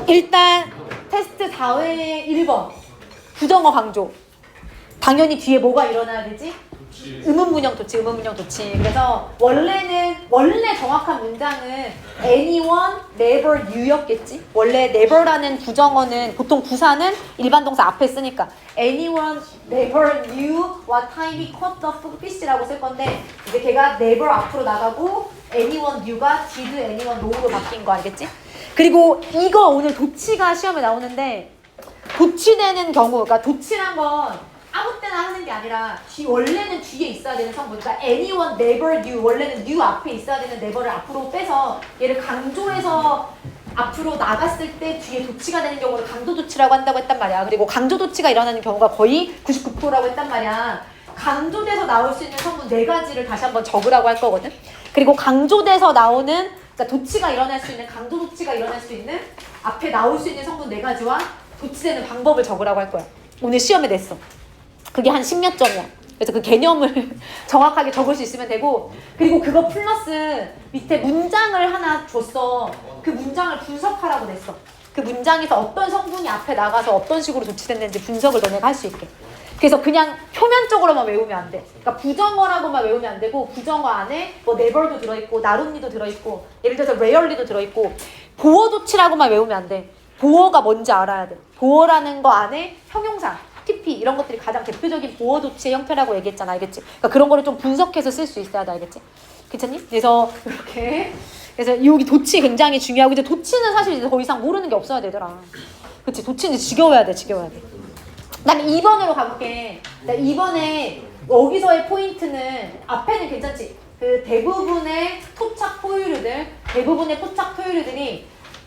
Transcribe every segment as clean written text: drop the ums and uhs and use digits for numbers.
일단 테스트 4회 1번 부정어 강조. 당연히 뒤에 뭐가 일어나야 되지? 의문문형 도치, 의문문형 도치. 그래서 원래 정확한 문장은 anyone, never, you였겠지? 원래 never라는 부정어는 보통 부사는 일반 동사 앞에 쓰니까 anyone, never, you, what time이 caught the fish라고 쓸 건데 이제 걔가 never 앞으로 나가고 anyone, you가 did anyone, no로 바뀐 거 알겠지? 그리고 이거 오늘 도치가 시험에 나오는데 도치되는 경우, 그러니까 도치란 건 아무 때나 하는 게 아니라 원래는 뒤에 있어야 되는 성분, 그러니까 anyone, never, you, 원래는 you 앞에 있어야 되는 never를 앞으로 빼서 얘를 강조해서 앞으로 나갔을 때 뒤에 도치가 되는 경우를 강조 도치라고 한다고 했단 말이야. 그리고 강조 도치가 일어나는 경우가 거의 99%라고 했단 말이야. 강조돼서 나올 수 있는 성분 4가지를 다시 한번 적으라고 할 거거든. 그리고 강조돼서 나오는, 그러니까 도치가 일어날 수 있는, 강조 도치가 일어날 수 있는 앞에 나올 수 있는 성분 4가지와 도치되는 방법을 적으라고 할 거야. 오늘 시험에 냈어. 그게 한 10몇 점이야. 그래서 그 개념을 정확하게 적을 수 있으면 되고, 그리고 그거 플러스 밑에 문장을 하나 줬어. 그 문장을 분석하라고 냈어. 그 문장에서 어떤 성분이 앞에 나가서 어떤 식으로 조치됐는지 분석을 너네가 할 수 있게. 그래서 그냥 표면적으로만 외우면 안 돼. 그러니까 부정어라고만 외우면 안 되고, 부정어 안에 뭐 never도 들어있고 나름니도 들어있고, 예를 들어서 rarely도 들어있고, 보어 조치라고만 외우면 안 돼. 보어가 뭔지 알아야 돼. 보어라는 거 안에 형용사, TP 이런 것들이 가장 대표적인 보어 도치의 형태라고 얘기했잖아. 알겠지? 그러니까 그런 거를 좀 분석해서 쓸 수 있어야 돼. 알겠지? 괜찮니? 그래서 이렇게, 그래서 여기 도치 굉장히 중요하고, 이제 도치는 사실 이제 더 이상 모르는 게 없어야 되더라. 그치? 도치는 지겨워야 돼. 지겨워야 돼. 난 2번으로 가볼게. 2번에 여기서의 포인트는, 앞에는 괜찮지? 그 대부분의 토착 포유류들이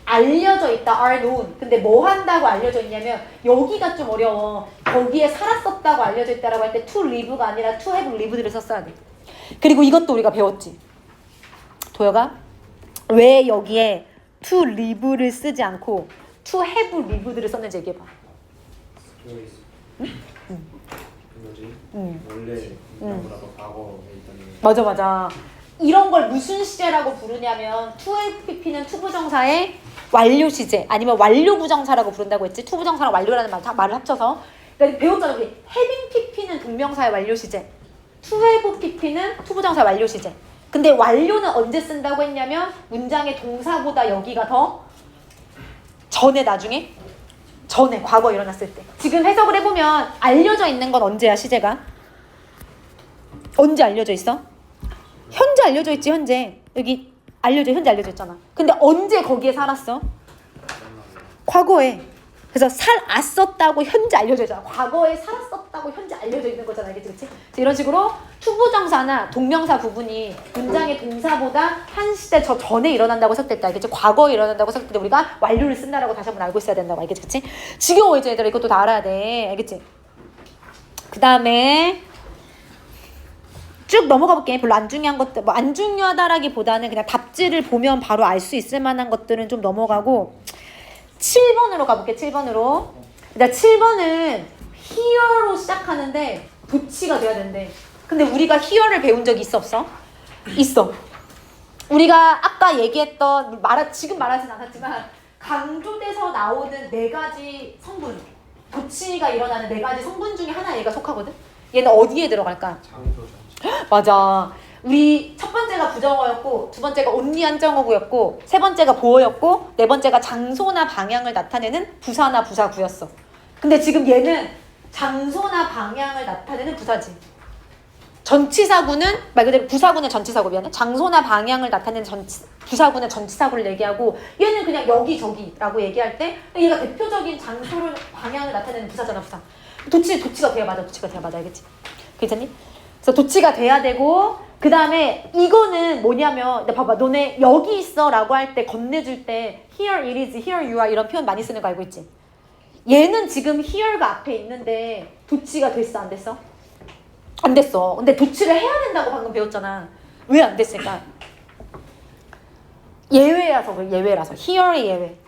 알려져 있다, are known. 근데 뭐 한다고 알려져 있냐면 여기가 좀 어려워. 거기에 살았었다고 알려져 있다라고 할 때 to live가 아니라 to have lived를 썼어야 돼. 그리고 이것도 우리가 배웠지. 도혁아, 왜 여기에 to live를 쓰지 않고 to have lived를 썼는지 얘기해봐. 원래 뭐라고 과거에 있던 맞아. 이런 걸 무슨 시제라고 부르냐면 to have pp는 투부정사의 완료 시제 아니면 완료 부정사라고 부른다고 했지. 투부정사랑 완료라는 말을 합쳐서. 그러니까 배웠잖아. 우리 having pp는 동명사의 완료 시제, to have pp는 투부정사의 완료 시제. 근데 완료는 언제 쓴다고 했냐면 문장의 동사보다 여기가 더 전에, 나중에? 전에, 과거 일어났을 때. 지금 해석을 해보면 알려져 있는 건 언제야, 시제가? 언제 알려져 있어? 현재 알려져 있지. 현재 여기 현재 알려져 있잖아. 근데 언제 거기에 살았어? 과거에. 그래서 살았었다고 현재 알려져 있잖아. 과거에 살았었다고 현재 알려져 있는 거잖아. 알겠지? 그치? 이런 식으로 투부정사나 동명사 부분이 문장의 동사보다 한 시대 저 전에 일어난다고 해석됐다. 알겠지? 과거에 일어난다고 해석될 때 우리가 완료를 쓴다라고 다시 한번 알고 있어야 된다고. 알겠지? 그치? 지겨워 이제 얘들아. 이것도 다 알아야 돼. 알겠지? 그 다음에 쭉 넘어가 볼게. 별로 안 중요한 것들, 뭐 안 중요하다라기보다는 그냥 답지를 보면 바로 알 수 있을 만한 것들은 좀 넘어가고 7번으로 가볼게. 7번으로. 일단 7번은 here로 시작하는데 도치가 돼야 된대. 근데 우리가 here를 배운 적이 있어 없어? 있어. 우리가 아까 얘기했던 지금 말하진 않았지만 강조돼서 나오는 4가지 성분, 도치가 일어나는 4가지 성분 중에 하나 얘가 속하거든. 얘는 어디에 들어갈까? 장소. 맞아. 우리 첫 번째가 부정어였고, 두 번째가 only 한정어구였고, 세 번째가 보어였고, 네 번째가 장소나 방향을 나타내는 부사나 부사구였어. 근데 지금 얘는 장소나 방향을 나타내는 부사지. 전치사구는 말 그대로 부사구는 전치사구, 미안해. 장소나 방향을 나타내는 부사구는 전치사구를 얘기하고, 얘는 그냥 여기저기라고 얘기할 때 얘가 대표적인 장소를 방향을 나타내는 부사잖아. 부사. 도치가 돼야 맞아. 도치가 돼야 맞아. 알겠지? 괜찮니? 그래서 도치가 돼야 되고, 그 다음에 이거는 뭐냐면, 봐봐, 너네 여기 있어 라고 할 때 건네줄 때 here it is, here you are 이런 표현 많이 쓰는 거 알고 있지? 얘는 지금 here가 앞에 있는데 도치가 됐어, 안 됐어? 안 됐어. 근데 도치를 해야 된다고 방금 배웠잖아. 왜 안 됐을까? 예외라서 그래. 예외라서. here의 예외.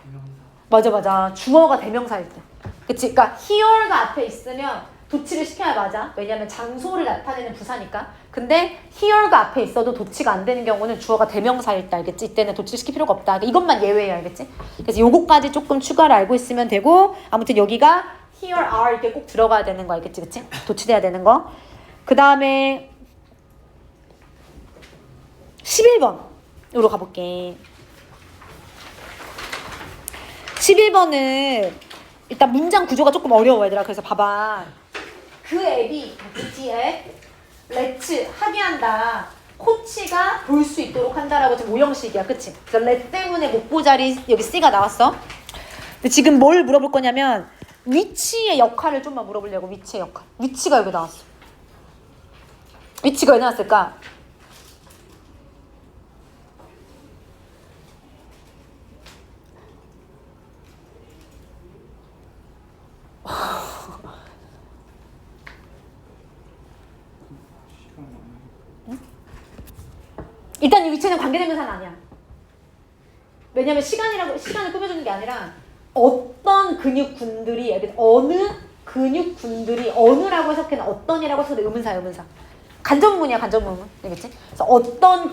맞아. 주어가 대명사일 때. 그치? 그러니까 here가 앞에 있으면 도치를 시켜야 맞아. 왜냐면 장소를 나타내는 부사니까. 근데 here가 앞에 있어도 도치가 안 되는 경우는 주어가 대명사일 때 알겠지? 이때는 도치를 시킬 필요가 없다. 이것만 예외야 알겠지? 그래서 요거까지 조금 추가를 알고 있으면 되고 아무튼 여기가 here are 이렇게 꼭 들어가야 되는 거 알겠지? 그치? 도치돼야 되는 거. 그 다음에 11번으로 가볼게. 11번은 일단 문장 구조가 조금 어려워 얘들아. 그래서 봐봐. 그 앱이 뒤에 let's 합의한다. 코치가 볼 수 있도록 한다라고 지금 오형식이야. 그치? 그래서 let 때문에 목보자리 여기 C가 나왔어. 근데 지금 뭘 물어볼 거냐면 위치의 역할을 좀만 물어보려고. 위치의 역할. 위치가 여기 나왔어. 위치가 왜 나왔을까? 일단 이 위치는 관계대명사는 아니야. 왜냐면 시간을 꾸며주는 게 아니라 어떤 근육군들이 어느 근육군들이 어느라고 해석해는 어떤이라고 해석해 의문사야 의문사. 간접문이야 간접문. 알겠지? 그래서 어떤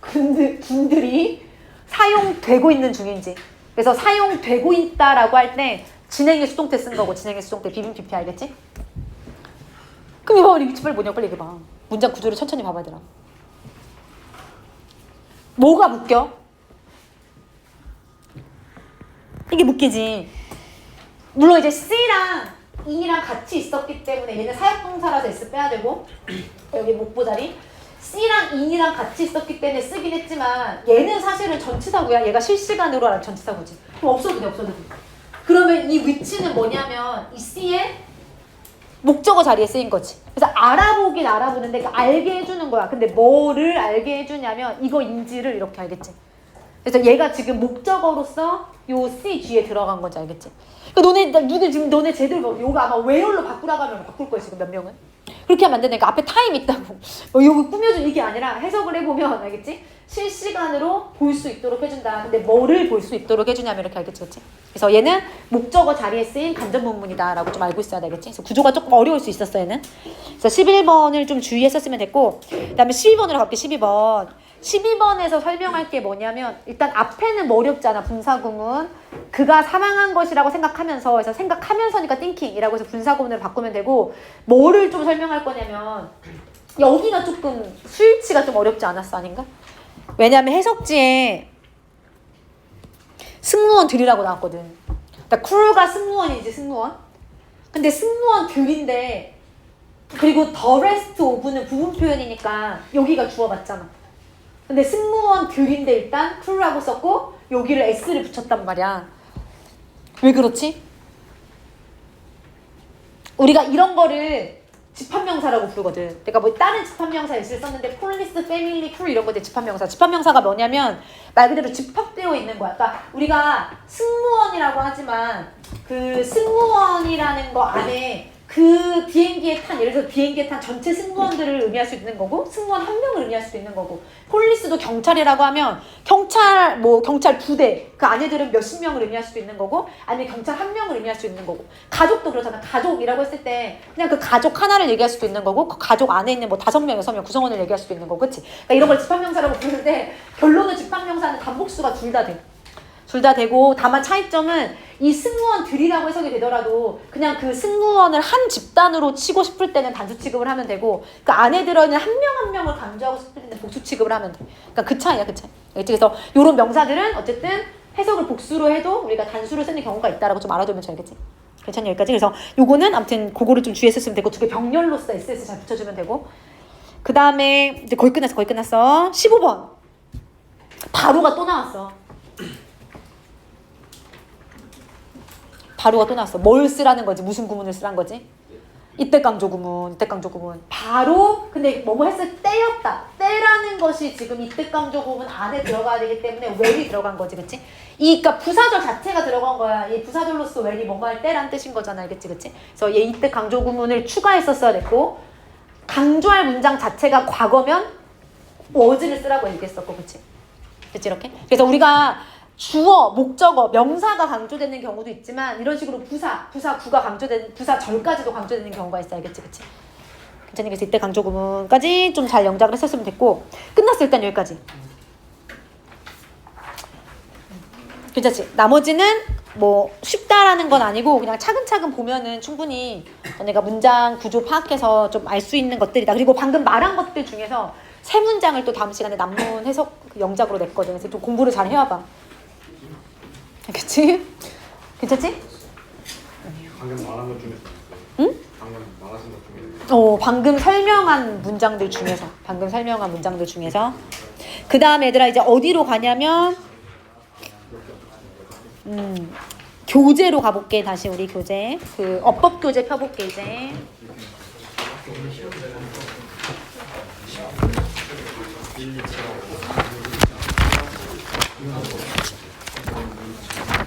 근육군들이 사용되고 있는 중인지. 그래서 사용되고 있다라고 할 때 진행의 수동태 쓴 거고 진행의 수동태 비빔 PP 알겠지? 그럼 이거 위치 빨리 뭐냐고 빨리 얘기해봐. 문장 구조를 천천히 봐봐야 되나. 뭐가 묶여? 이게 묶이지. 물론 이제 C랑 E랑 같이 있었기 때문에 얘는 사역동사라서 S 빼야 되고 여기 목보자리 C랑 E랑 같이 있었기 때문에 쓰긴 했지만 얘는 사실은 전치사구야. 얘가 실시간으로 하는 전치사구지. 그럼 없어도 돼 없어도 돼. 그러면 이 위치는 뭐냐면 이 C의 목적어 자리에 쓰인 거지. 그래서 알아보긴 알아보는데 알게 해주는 거야. 근데 뭐를 알게 해주냐면 이거인지를 이렇게 알겠지. 그래서 얘가 지금 목적어로서 요 C 뒤에 들어간 건지 알겠지. 그러니까 너네 제대로 봐. 요거 아마 where로 바꾸라고 하면 바꿀 거야 지금 몇 명은. 그렇게 하면 안 되니까 앞에 타임 있다고. 요거 꾸며준 이게 아니라 해석을 해보면 알겠지? 실시간으로 볼 수 있도록 해준다. 근데 뭐를 볼 수 있도록 해주냐면 이렇게 알겠지, 그치? 그래서 얘는 목적어 자리에 쓰인 간접문문이다라고 좀 알고 있어야 되겠지? 그래서 구조가 조금 어려울 수 있었어 얘는. 그래서 11번을 좀 주의했었으면 됐고, 그 다음에 12번으로 갈게. 12번. 12번에서 설명할 게 뭐냐면 일단 앞에는 뭐 어렵지 않아. 분사구문. 그가 사망한 것이라고 생각하면서 그래서 생각하면서니까 thinking이라고 해서 분사구문으로 바꾸면 되고 뭐를 좀 설명할 거냐면 여기가 조금 수일치가 좀 어렵지 않았어 아닌가? 왜냐하면 해석지에 승무원들이라고 나왔거든. 그러니까 쿨가 승무원이지 승무원. 근데 승무원들인데 그리고 the rest of는 부분 표현이니까 여기가 주어 맞잖아. 근데 승무원들인데 일단 쿨라고 썼고 여기를 s를 붙였단 말이야. 왜 그렇지? 우리가 이런 거를 집합명사라고 부르거든. 그러니까 뭐 다른 집합명사 s를 썼는데 폴리스, 패밀리, 쿨 이런 것들 집합명사. 집합명사가 뭐냐면 말 그대로 집합되어 있는 거야. 그러니까 우리가 승무원이라고 하지만 그 승무원이라는 거 안에 그 비행기에 탄 예를 들어 비행기에 탄 전체 승무원들을 의미할 수 있는 거고 승무원 한 명을 의미할 수도 있는 거고 폴리스도 경찰이라고 하면 경찰 경찰 부대 그 안에들은 몇십 명을 의미할 수도 있는 거고 아니면 경찰 한 명을 의미할 수 있는 거고 가족도 그렇잖아. 가족이라고 했을 때 그냥 그 가족 하나를 얘기할 수도 있는 거고 그 가족 안에 있는 뭐 5명, 6명 구성원을 얘기할 수도 있는 거고 그치? 그러니까 이런 걸 집합명사라고 부르는데 결론은 집합명사는 단복수가 둘 다 돼. 둘 다 되고 다만 차이점은 이 승무원들이라고 해석이 되더라도 그냥 그 승무원을 한 집단으로 치고 싶을 때는 단수 취급을 하면 되고 그 안에 들어있는 한 명 한 명을 강조하고 싶을 때는 복수 취급을 하면 돼. 그러니까 그 차이야 그 차이. 그래서 이런 명사들은 어쨌든 해석을 복수로 해도 우리가 단수로 쓰는 경우가 있다라고 좀 알아두면 좋겠지. 괜찮니 여기까지? 그래서 요거는 아무튼 그거를 좀 주의했었으면 되고 두 개 병렬로서 SS 잘 붙여주면 되고 그 다음에 이제 거의 끝났어. 15번 바로가 또 나왔어. 바로가 또 나왔어. 뭘 쓰라는 거지? 무슨 구문을 쓰라는 거지? 이때 강조 구문. 바로 근데 뭐뭐 했을 때였다. 때라는 것이 지금 이때 강조 구문 안에 들어가야 되기 때문에 when이 들어간 거지, 그치? 그러니까 부사절 자체가 들어간 거야. 이 부사절로서 when이 뭔가 할 때란 뜻인 거잖아, 그치? 그래서 얘 이때 강조 구문을 추가했었어야 됐고 강조할 문장 자체가 과거면 was를 쓰라고 얘기했었고, 그치? 이렇게? 그래서 우리가 주어, 목적어, 명사가 강조되는 경우도 있지만 이런 식으로 부사, 구가 강조되는, 부사절까지도 강조되는 경우가 있어. 알겠지? 그치? 괜찮니? 그래서 이때 강조 구문까지 좀 잘 영작을 했었으면 됐고 끝났어. 일단 여기까지. 괜찮지? 나머지는 뭐 쉽다라는 건 아니고 그냥 차근차근 보면은 충분히 너네가 문장 구조 파악해서 좀 알 수 있는 것들이다. 그리고 방금 말한 것들 중에서 세 문장을 또 다음 시간에 난문 해석 영작으로 냈거든. 그래서 좀 공부를 잘 해와봐. 그치? 괜찮지? 방금 말한 것 중에서. 응? 방금 말하신 것 중에서. 방금 설명한 문장들 중에서 그 다음에 얘들아 이제 어디로 가냐면 교재로 가볼게. 다시 우리 교재 그 어법 교재 펴볼게. 이제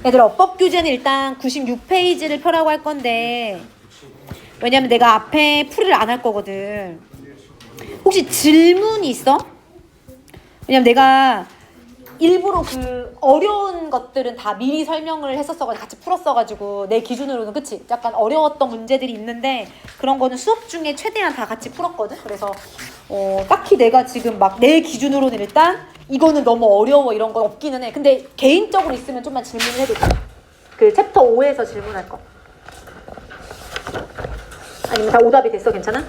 얘들아 어법 교재는 일단 96페이지를 펴라고 할 건데 왜냐면 내가 앞에 풀이를 안 할 거거든. 혹시 질문이 있어? 왜냐면 내가 일부러 그 어려운 것들은 다 미리 설명을 했었어가지고 같이 풀었어가지고 내 기준으로는 그치? 약간 어려웠던 문제들이 있는데 그런 거는 수업 중에 최대한 다 같이 풀었거든. 그래서 딱히 내가 지금 막 내 기준으로는 일단 이거는 너무 어려워 이런 건 없기는 해. 근데 개인적으로 있으면 좀만 질문을 해도 돼. 그 챕터 5에서 질문할 거. 아니면 다 오답이 됐어? 괜찮아?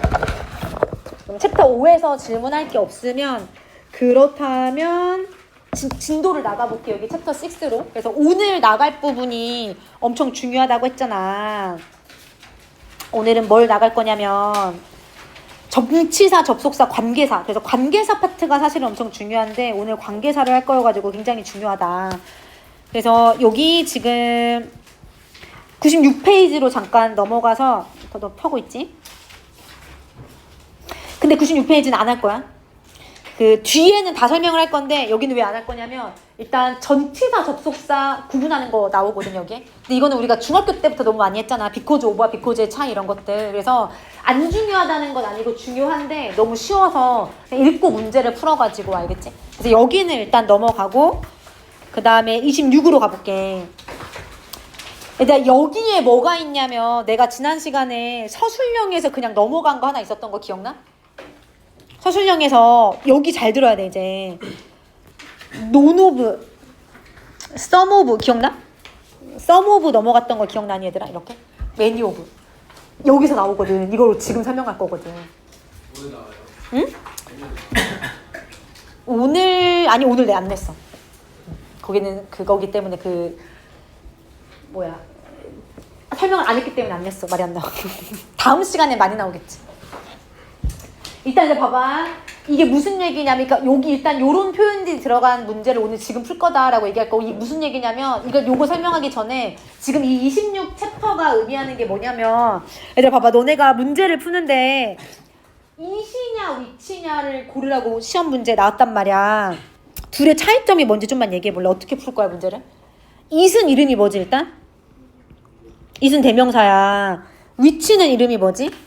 그럼 챕터 5에서 질문할 게 없으면 그렇다면 진도를 나가볼게. 여기 챕터 6로. 그래서 오늘 나갈 부분이 엄청 중요하다고 했잖아. 오늘은 뭘 나갈 거냐면 접치사, 접속사, 관계사. 그래서 관계사 파트가 사실은 엄청 중요한데 오늘 관계사를 할 거여가지고 굉장히 중요하다. 그래서 여기 지금 96페이지로 잠깐 넘어가서 너 펴고 있지? 근데 96페이지는 안 할 거야. 그 뒤에는 다 설명을 할 건데 여기는 왜 안 할 거냐면 일단 전치사, 접속사 구분하는 거 나오거든 여기에. 근데 이거는 우리가 중학교 때부터 너무 많이 했잖아. 비코즈 오버와 비코즈의 차이 이런 것들. 그래서 안 중요하다는 건 아니고 중요한데 너무 쉬워서 그냥 읽고 문제를 풀어가지고 알겠지? 그래서 여기는 일단 넘어가고 그 다음에 26으로 가볼게. 일단 여기에 뭐가 있냐면 내가 지난 시간에 서술형에서 그냥 넘어간 거 하나 있었던 거 기억나? 서술형에서 여기 잘 들어야 돼 이제. 논 오브, 썸 오브 기억나? 썸 오브 넘어갔던 거 기억나니 얘들아? 이렇게? 매니 오브 여기서 나오거든. 이걸 지금 설명할 거거든. 오늘 나와요. 응? 오늘 아니 오늘 내 안 냈어. 거기는 그거기 때문에 설명을 안 했기 때문에 안 냈어. 말이 안 나와. 다음 시간에 많이 나오겠지. 일단 이제 봐봐. 이게 무슨 얘기냐면, 그러니까 여기 일단 요런 표현들이 들어간 문제를 오늘 지금 풀 거다라고 얘기할 거고, 이게 무슨 얘기냐면, 요거 설명하기 전에 지금 이 26 챕터가 의미하는 게 뭐냐면, 얘들아 봐봐. 너네가 문제를 푸는데 이시냐 위치냐를 고르라고 시험 문제 나왔단 말이야. 둘의 차이점이 뭔지 좀만 얘기해 볼래? 어떻게 풀 거야 문제를? it은 이름이 뭐지 일단? it은 대명사야. 위치는 이름이 뭐지?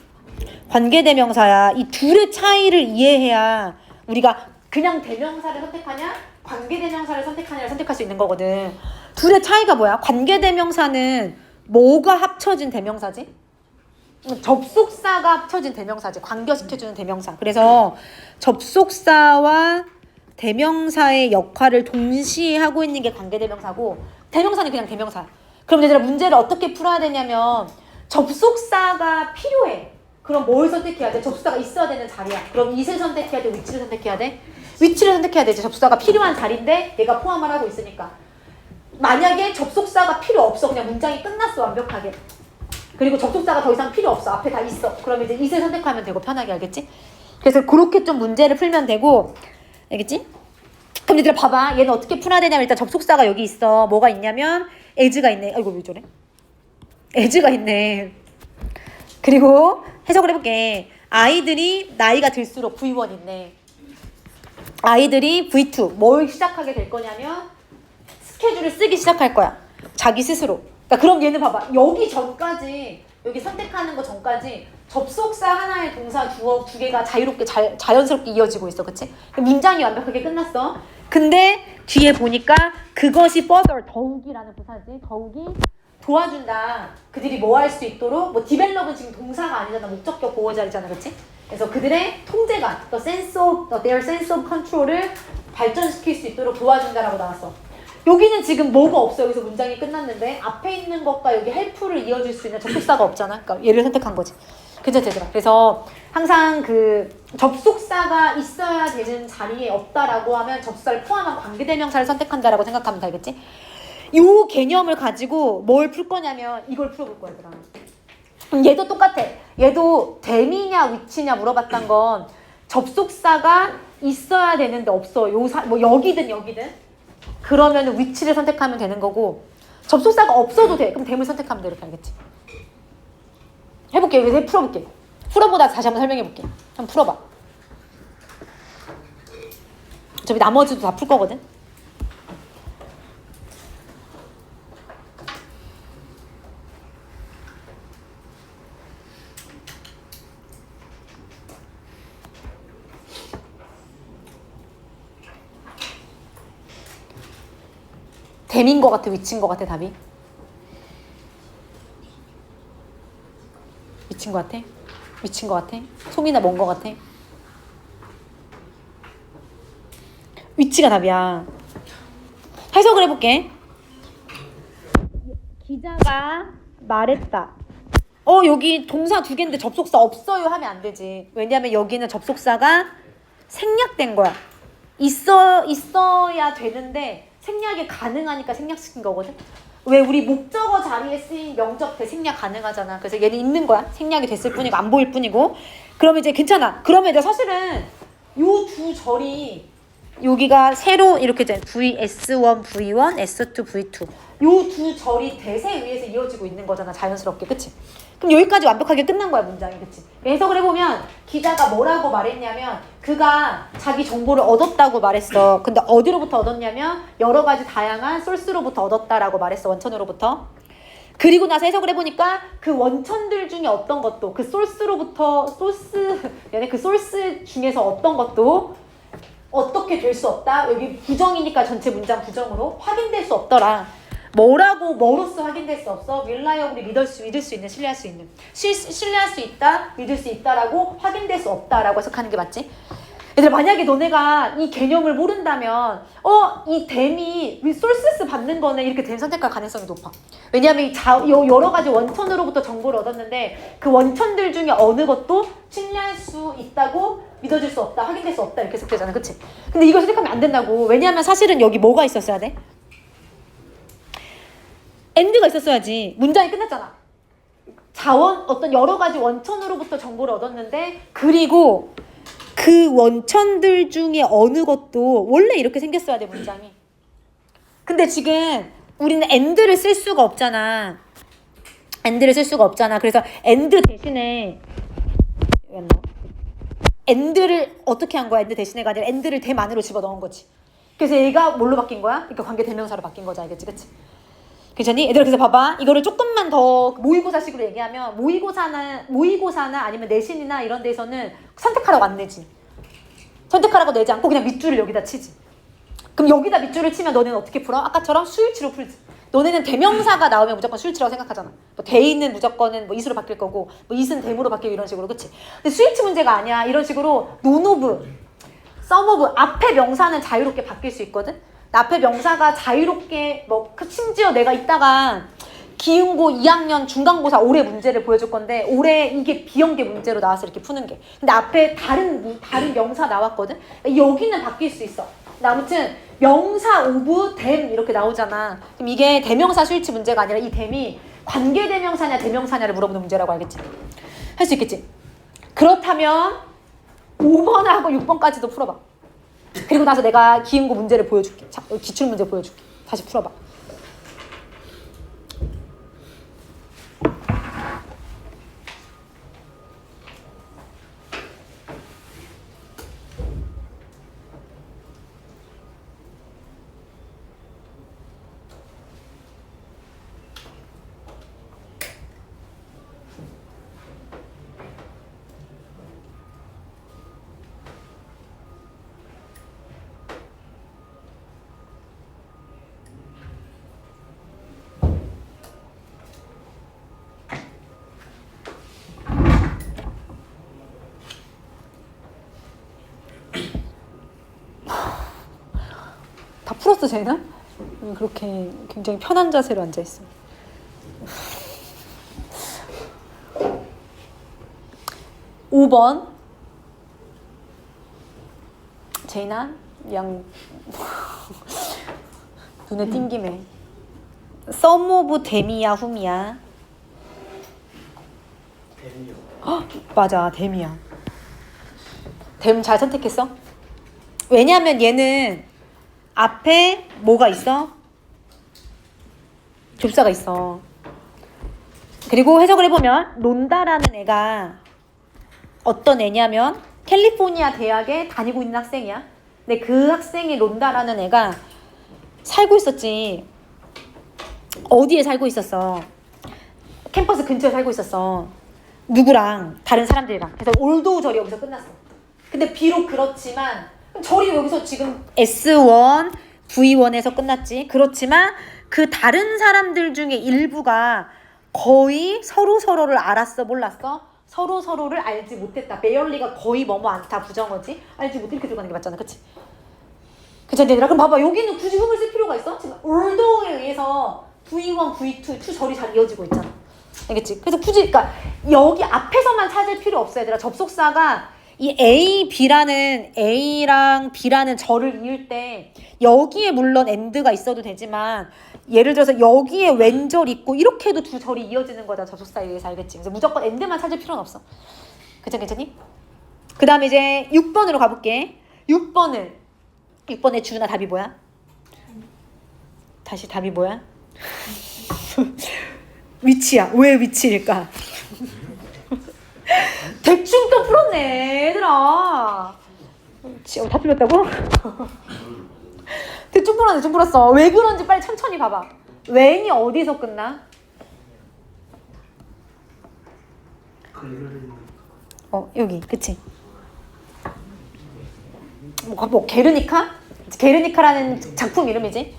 관계대명사야. 이 둘의 차이를 이해해야 우리가 그냥 대명사를 선택하냐 관계대명사를 선택하냐를 선택할 수 있는 거거든. 둘의 차이가 뭐야? 관계대명사는 뭐가 합쳐진 대명사지? 접속사가 합쳐진 대명사지. 관계시켜주는 대명사. 그래서 접속사와 대명사의 역할을 동시에 하고 있는 게 관계대명사고, 대명사는 그냥 대명사야. 그럼 얘들아 문제를 어떻게 풀어야 되냐면, 접속사가 필요해. 그럼 뭘 선택해야 돼? 접속사가 있어야 되는 자리야. 그럼 it을 선택해야 돼? 위치를 선택해야 돼? 위치를 선택해야 되지. 접속사가 필요한 자리인데 얘가 포함을 하고 있으니까. 만약에 접속사가 필요 없어. 그냥 문장이 끝났어. 완벽하게. 그리고 접속사가 더 이상 필요 없어. 앞에 다 있어. 그러면 이제 it을 선택하면 되고 편하게. 알겠지? 그래서 그렇게 좀 문제를 풀면 되고, 알겠지? 그럼 얘들아 봐봐. 얘는 어떻게 풀어야 되냐면, 일단 접속사가 여기 있어. 뭐가 있냐면 as가 있네. 아이고 왜 저래? as가 있네. 그리고 해석을 해볼게. 아이들이 나이가 들수록 V1 있네. 아이들이 V2 뭘 시작하게 될 거냐면 스케줄을 쓰기 시작할 거야. 자기 스스로. 그러니까 그럼 얘는 봐봐. 여기 전까지, 여기 선택하는 거 전까지 접속사 하나의 동사 두 개가 자유롭게 자연스럽게 이어지고 있어. 그치? 문장이 완벽하게 끝났어. 근데 뒤에 보니까 그것이 further 더욱이라는 부사지. 더욱이 도와준다. 그들이 뭐 할 수 있도록 뭐 develop은 지금 동사가 아니잖아. 목적격 보호자리잖아. 그렇지? 그래서 그들의 통제감, their sense of control을 발전시킬 수 있도록 도와준다라고 나왔어. 여기는 지금 뭐가 없어. 여기서 문장이 끝났는데 앞에 있는 것과 여기 help를 이어줄 수 있는 접속사가 없잖아. 그러니까 얘를 선택한 거지. 괜찮지 얘들아? 그래서 항상 그 접속사가 있어야 되는 자리에 없다라고 하면 접속사를 포함한 관계대명사를 선택한다라고 생각하면 되겠지? 요 개념을 가지고 뭘 풀 거냐면 이걸 풀어볼 거야 얘들아. 얘도 똑같아. 얘도 댐이냐 위치냐 물어봤던 건 접속사가 있어야 되는데 없어. 뭐 여기든 그러면 위치를 선택하면 되는 거고 접속사가 없어도 돼. 그럼 댐을 선택하면 돼. 이렇게 알겠지? 해볼게. 여기서 풀어볼게. 풀어보다 다시 한번 설명해볼게. 한번 풀어봐. 어차피 나머지도 다 풀 거거든. 댐인 것 같아? 위치인 것 같아? 답이? 위치인 것 같아? 위치인 것 같아? 소민아 뭔 것 같아? 위치가 답이야. 해석을 해볼게. 기자가 말했다. 여기 동사 두 개인데 접속사 없어요 하면 안 되지. 왜냐면 여기는 접속사가 생략된 거야. 있어야 되는데 생략이 가능하니까 생략시킨 거거든. 왜 우리 목적어 자리에 쓰인 명적 대 생략 가능하잖아. 그래서 얘는 있는 거야. 생략이 됐을 뿐이고 안 보일 뿐이고. 그러면 이제 괜찮아. 그러면 이제 사실은 요 두 절이 여기가 새로 이렇게 된 VS1, V1, S2, V2 요 두 절이 대세 위에서 이어지고 있는 거잖아. 자연스럽게. 그치? 그럼 여기까지 완벽하게 끝난 거야 문장이. 그치? 해석을 해보면 기자가 뭐라고 말했냐면 그가 자기 정보를 얻었다고 말했어. 근데 어디로부터 얻었냐면 여러 가지 다양한 소스로부터 얻었다라고 말했어. 원천으로부터. 그리고 나서 해석을 해보니까 그 원천들 중에 어떤 것도 그 소스 중에서 어떤 것도 어떻게 될 수 없다. 여기 부정이니까 전체 문장 부정으로 확인될 수 없더라. 뭐로써 확인될 수 없어? reliably 믿을 수 있는, 신뢰할 수 있는. 신뢰할 수 있다, 믿을 수 있다라고 확인될 수 없다라고 해석하는 게 맞지? 얘들아, 만약에 너네가 이 개념을 모른다면 이 댐이 sources 받는 거네 이렇게 댐 선택할 가능성이 높아. 왜냐하면 여러 가지 원천으로부터 정보를 얻었는데 그 원천들 중에 어느 것도 신뢰할 수 있다고 믿어질 수 없다, 확인될 수 없다 이렇게 해석되잖아. 그치? 근데 이걸 선택하면 안 된다고. 왜냐하면 사실은 여기 뭐가 있었어야 돼? end가 있었어야지. 문장이 끝났잖아. 어떤 여러 가지 원천으로부터 정보를 얻었는데 그리고 그 원천들 중에 어느 것도 원래 이렇게 생겼어야 돼 문장이. 근데 지금 우리는 end를 쓸 수가 없잖아. 그래서 end 대신에 end를 어떻게 한 거야? end 대신에가 아니라 end를 댐 안으로 집어넣은 거지. 그래서 얘가 뭘로 바뀐 거야? 그러니까 관계대명사로 바뀐 거지. 알겠지? 그치? 괜찮니? 얘들아, 그래서 봐봐. 이거를 조금만 더 모의고사식으로 얘기하면 모의고사나 아니면 내신이나 이런 데서는 선택하라고 안 내지. 선택하라고 내지 않고 그냥 밑줄을 여기다 치지. 그럼 여기다 밑줄을 치면 너네는 어떻게 풀어? 아까처럼 수일치로 풀지. 너네는 대명사가 나오면 무조건 수일치라고 생각하잖아. 뭐 대있는 무조건은 뭐 이수로 바뀔 거고 뭐 이은 댐으로 바뀌고 이런 식으로. 그치? 근데 수일치 문제가 아니야. 이런 식으로 논오브, 썸오브 앞에 명사는 자유롭게 바뀔 수 있거든. 앞에 명사가 자유롭게 심지어 내가 이따가 기흥고 2학년 중간고사 올해 문제를 보여줄 건데 올해 이게 비형계 문제로 나와서 이렇게 푸는 게. 근데 앞에 다른 명사 나왔거든. 여기는 바뀔 수 있어. 근데 아무튼 명사 오브 댐 이렇게 나오잖아. 그럼 이게 대명사 수일치 문제가 아니라 이 댐이 관계대명사냐 대명사냐를 물어보는 문제라고 알겠지? 할 수 있겠지? 그렇다면 5번하고 6번까지도 풀어봐. 그리고 나서 내가 기흥고 문제를 보여줄게. 기출문제 보여줄게. 다시 풀어봐. 풀었어 쟤는? 그렇게 굉장히 편한 자세로 앉아있어. 5번 제인아 양 눈에 띵기네. Some of 데미야 훔이야. 뱀이요. 맞아 댐이야. 댐 잘 선택했어? 왜냐면 얘는 앞에 뭐가 있어? 좁사가 있어. 그리고 해석을 해보면 론다라는 애가 어떤 애냐면 캘리포니아 대학에 다니고 있는 학생이야. 근데 그 학생이 론다라는 애가 살고 있었지. 어디에 살고 있었어? 캠퍼스 근처에 살고 있었어. 누구랑? 다른 사람들이랑. 그래서 올도우 절이 여기서 끝났어. 근데 비록 그렇지만 절이 여기서 지금 S1, V1에서 끝났지. 그렇지만 그 다른 사람들 중에 일부가 거의 서로를 알았어 몰랐어? 서로를 알지 못했다. 베열리가 거의 뭐뭐 않다 부정어지. 알지 못 이렇게 들어가는 게 맞잖아. 그치? 그치 얘들아? 그럼 봐봐. 여기는 굳이 흠을 쓸 필요가 있어? 지금 올도우에 의해서 V1, V2, 절이 잘 이어지고 있잖아. 알겠지? 그래서 굳이 그러니까 여기 앞에서만 찾을 필요 없어 얘들아. 접속사가 이 A, B라는 A랑 B라는 절을 이을 때 여기에 물론 and가 있어도 되지만 예를 들어서 여기에 왼절 있고 이렇게 해도 두 절이 이어지는 거다. 접속사에 의해서. 알겠지? 그래서 무조건 and만 찾을 필요는 없어. 괜찮니? 그 다음에 이제 6번으로 가볼게. 6번에 주은아 답이 뭐야? 다시 답이 뭐야? 위치야. 왜 위치일까? 대충 또 풀었네 얘들아. 다 풀렸다고? 대충 풀었어. 왜 그런지 빨리 천천히 봐봐. when이 어디서 끝나? 여기 그치? 뭐 게르니카? 게르니카라는 작품 이름이지?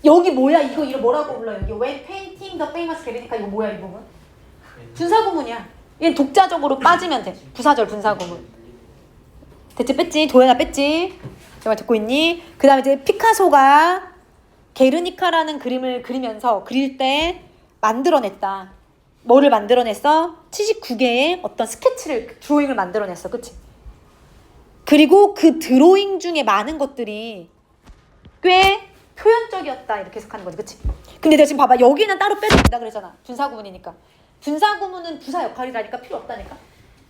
여기 뭐야? 이거 뭐라고 불러? 여기 When painting the famous 게르니카 이거 뭐야 이 부분? 분사구문이야. 얘는 독자적으로 빠지면 돼. 부사절 분사구문. 대체 뺐지? 도연아 뺐지? 정말 듣고 있니? 그 다음에 이제 피카소가 게르니카라는 그림을 그릴 때 만들어냈다. 뭐를 만들어냈어? 79개의 어떤 스케치를, 드로잉을 만들어냈어. 그치? 그리고 그 드로잉 중에 많은 것들이 꽤 표현적이었다. 이렇게 해석하는 거지. 그치? 근데 내가 지금 봐봐. 여기는 따로 빼도 된다 그랬잖아. 분사구문이니까. 분사구문은 부사 역할이라니까 필요 없다니까.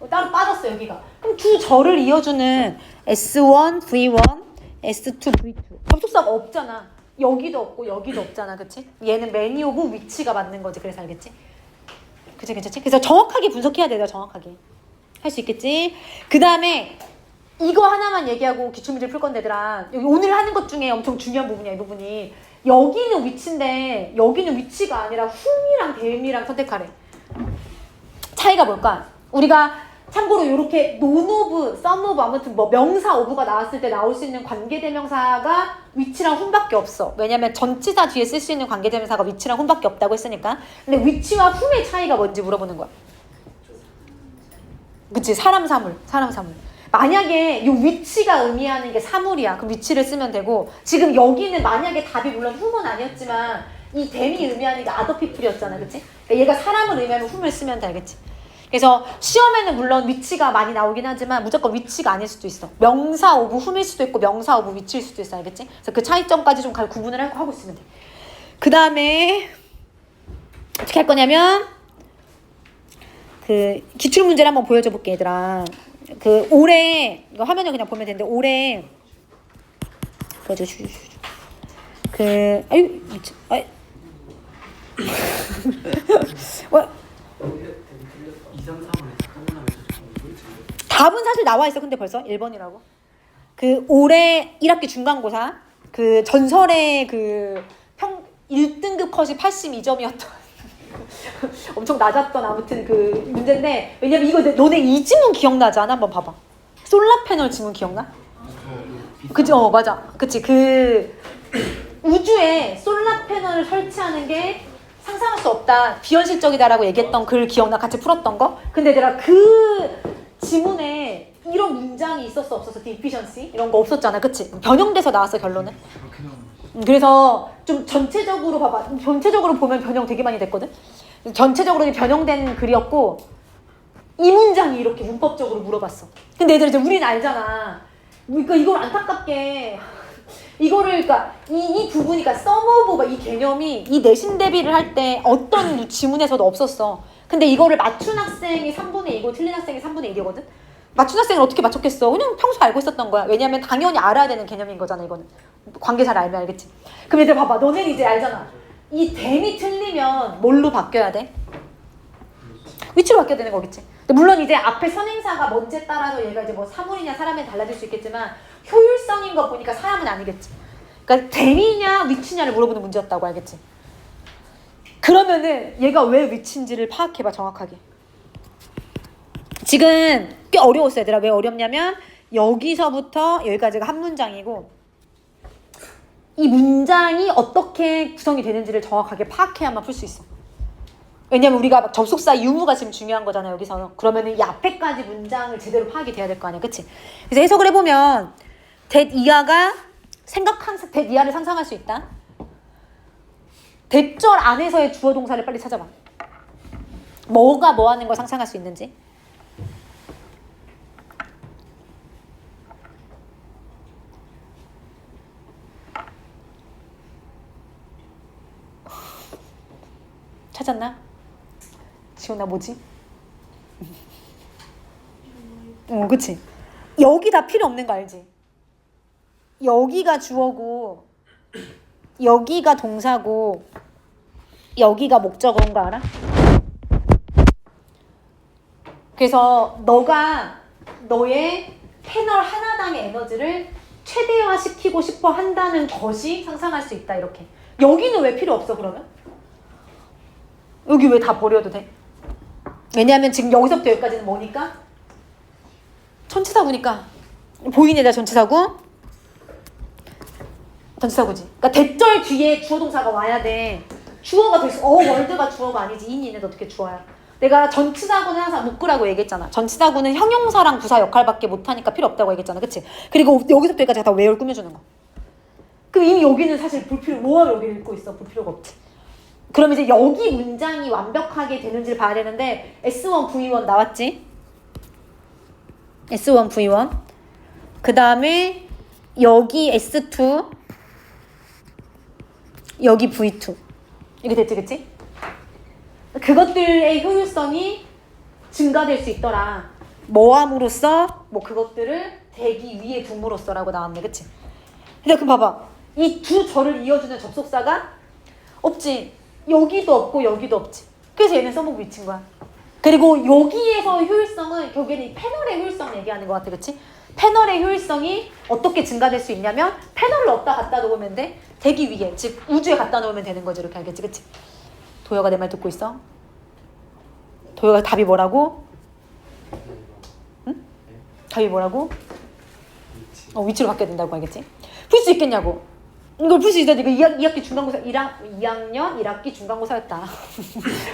따로 빠졌어 여기가. 그럼 두 절을 이어주는 S1, V1, S2, V2 접속사가 없잖아. 여기도 없고 여기도 없잖아. 그치? 얘는 many of 위치가 맞는 거지. 그래서 알겠지? 그치? 괜찮지? 그래서 정확하게 분석해야 돼. 내가 정확하게 할 수 있겠지? 그 다음에 이거 하나만 얘기하고 기출문제 풀 건데 얘들아, 여기 오늘 하는 것 중에 엄청 중요한 부분이야. 이 부분이 여기는 위치인데 여기는 위치가 아니라 whom이랑 them이랑 선택하래. 차이가 뭘까? 우리가 참고로 이렇게 non of, some of 아무튼 뭐 명사 of가 나왔을 때 나올 수 있는 관계대명사가 위치랑 whom밖에 없어. 왜냐면 전치사 뒤에 쓸 수 있는 관계대명사가 위치랑 whom밖에 없다고 했으니까. 근데 위치와 whom의 차이가 뭔지 물어보는 거야. 그치? 사람 사물. 만약에 이 위치가 의미하는 게 사물이야. 그럼 위치를 쓰면 되고, 지금 여기는 만약에 답이 물론 whom은 아니었지만 이 them이 의미하는 게 other people이었잖아. 그치? 그러니까 얘가 사람을 의미하면 whom을 쓰면 돼. 알겠지? 그래서 시험에는 물론 위치가 많이 나오긴 하지만 무조건 위치가 아닐 수도 있어. 명사 of whom일 수도 있고 명사 of 위치일 수도 있어. 알겠지? 그래서 그 차이점까지 좀 구분을 하고 있으면 돼. 그 다음에 어떻게 할 거냐면 그 기출문제를 한번 보여줘 볼게 얘들아. 그 올해 이거 화면을 그냥 보면 되는데 올해 아유 미쳐. 답은 사실 나와 있어. 근데 벌써 1번이라고. 그 올해 1학기 중간고사 그 전설의 그 1등급 컷이 82점이었던 엄청 낮았던 아무튼 그 문제인데, 왜냐면 이거 너네 이 지문 기억나지 않아? 한번 봐봐. 솔라 패널 지문 기억나? 그치? 맞아. 그치? 그 우주에 솔라 패널을 설치하는 게 상상할 수 없다, 비현실적이다라고 얘기했던 글 기억나? 같이 풀었던 거? 근데 내가 그 지문에 이런 문장이 있었어 없었어? 디피션시? 이런 거 없었잖아. 그치? 변형돼서 나왔어 결론은. 그래서 좀 전체적으로 봐봐. 전체적으로 보면 변형 되게 많이 됐거든. 전체적으로 변형된 글이었고 이 문장이 이렇게 문법적으로 물어봤어. 근데 얘들 이제 우린 알잖아. 그러니까 이걸 안타깝게 이거를 그러니까 이 부분이 그러니까 서머브 이 개념이 이 내신 대비를 할 때 어떤 지문에서도 없었어. 근데 이거를 맞춘 학생이 3분의 2고 틀린 학생이 3분의 1이거든. 맞춘 학생은 어떻게 맞췄겠어? 그냥 평소에 알고 있었던 거야. 왜냐면 당연히 알아야 되는 개념인 거잖아, 이거는. 관계 잘 알면 알겠지. 그럼 얘들 봐봐. 너네는 이제 알잖아. 이 댐이 틀리면 뭘로 바뀌어야 돼? 위치로 바뀌어야 되는 거겠지. 근데 물론 이제 앞에 선행사가 뭔지에 따라서 얘가 이제 뭐 사물이냐 사람이 달라질 수 있겠지만 효율성인 거 보니까 사람은 아니겠지. 그러니까 댐이냐 위치냐를 물어보는 문제였다고 알겠지. 그러면은 얘가 왜 위치인지를 파악해봐 정확하게. 지금 꽤 어려웠어 얘들아. 왜 어렵냐면 여기서부터 여기까지가 한 문장이고 이 문장이 어떻게 구성이 되는지를 정확하게 파악해야만 풀 수 있어. 왜냐면 우리가 막 접속사 유무가 지금 중요한 거잖아 여기서. 그러면은 이 앞에까지 문장을 제대로 파악이 돼야 될 거 아니야, 그치? 그래서 해석을 해보면 that 이하가 생각한 that 이하를 상상할 수 있다. 대절 안에서의 주어 동사를 빨리 찾아봐. 뭐가 뭐 하는 걸 상상할 수 있는지. 찾았나? 지훈아 뭐지? 그치? 여기 다 필요 없는 거 알지? 여기가 주어고 여기가 동사고 여기가 목적어인 거 알아? 그래서 너가 너의 패널 하나당의 에너지를 최대화시키고 싶어 한다는 것이 상상할 수 있다 이렇게. 여기는 왜 필요 없어 그러면? 여기 왜 다 버려도 돼? 왜냐하면 지금 여기서부터 여기까지는 뭐니까? 전치사구니까. 보이네, 전치사구? 전치사구지. 그러니까 대절 뒤에 주어 동사가 와야 돼. 주어가 됐어. 월드가 주어가 아니지. 인인은 어떻게 주어야? 내가 전치사구는 항상 묶으라고 얘기했잖아. 전치사구는 형용사랑 부사 역할밖에 못하니까 필요 없다고 얘기했잖아. 그치? 그리고 여기서부터 여기까지 다 외울 꾸며주는 거. 그럼 이미 여기는 사실 볼 필요, 뭐하러 여기 읽고 있어? 볼 필요가 없지. 그럼 이제 여기 문장이 완벽하게 되는지를 봐야 되는데 S1, V1 나왔지? S1, V1 그 다음에 여기 S2 여기 V2 이게 됐지 그치? 그것들의 효율성이 증가될 수 있더라. 뭐함으로써 뭐 그것들을 대기 위에 둠으로써라고 나왔네 그치? 근데 그럼 봐봐 이 두 절을 이어주는 접속사가 없지. 여기도 없고 여기도 없지. 그래서 얘는 써먹고 미친 거야. 그리고 여기에서 효율성은 결국에는 이 패널의 효율성 얘기하는 것 같아. 그치? 패널의 효율성이 어떻게 증가될 수 있냐면 패널을 어디다 갖다 놓으면 돼? 대기 위에, 즉 우주에 갖다 놓으면 되는 거지. 이렇게 알겠지? 그치? 도여가 내 말 듣고 있어? 도여가 답이 뭐라고? 응? 답이 뭐라고? 위치로 바뀌어야 된다고 알겠지? 풀 수 있겠냐고. 이걸 풀 수 있어. 이거 2학기 중간고사 2학년 1학기 중간고사였다.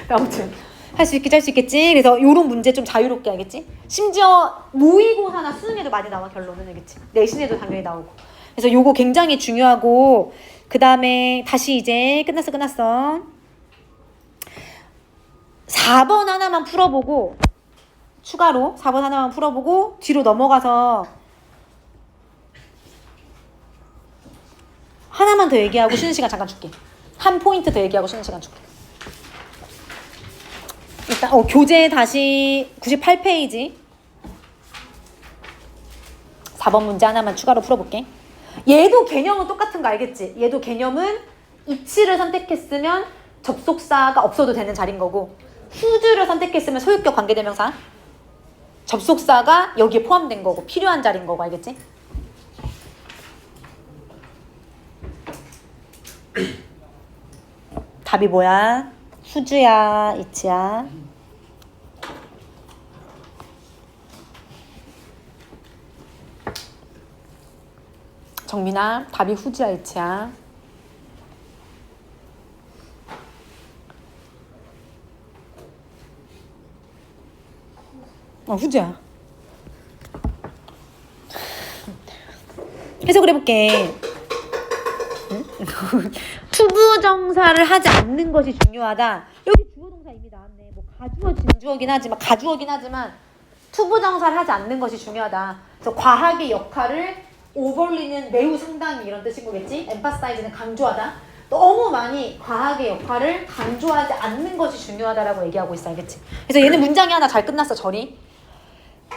아무튼 할 수 있겠지 할 수 있겠지. 그래서 요런 문제 좀 자유롭게 알겠지? 심지어 모의고사나 수능에도 많이 나와 결론은 알겠지? 내신에도 당연히 나오고. 그래서 요거 굉장히 중요하고 그 다음에 다시 이제 끝났어. 4번 하나만 풀어보고 추가로 4번 하나만 풀어보고 뒤로 넘어가서 하나만 더 얘기하고 쉬는 시간 잠깐 줄게. 한 포인트 더 얘기하고 쉬는 시간 줄게. 일단 교재 다시 98페이지 4번 문제 하나만 추가로 풀어볼게. 얘도 개념은 똑같은 거 알겠지? 얘도 개념은 이치를 선택했으면 접속사가 없어도 되는 자리인 거고 whose를 선택했으면 소유격 관계대명사 접속사가 여기에 포함된 거고 필요한 자리인 거고 알겠지? 답이 뭐야? 후주야, 이치야. 정민아, 답이 후주야, 이치야. 후주야. 해석을 해볼게. 응? 투부정사를 하지 않는 것이 중요하다. 여기 주어동사 이미 나왔네. 뭐 가주어긴 하지만 투부정사를 하지 않는 것이 중요하다. 그래서 과학의 역할을 오버리는 매우 상당히 이런 뜻인 거겠지? emphasize는 강조하다. 너무 많이 과학의 역할을 강조하지 않는 것이 중요하다라고 얘기하고 있어. 알겠지? 그래서 얘는 문장이 하나 잘 끝났어. 절이.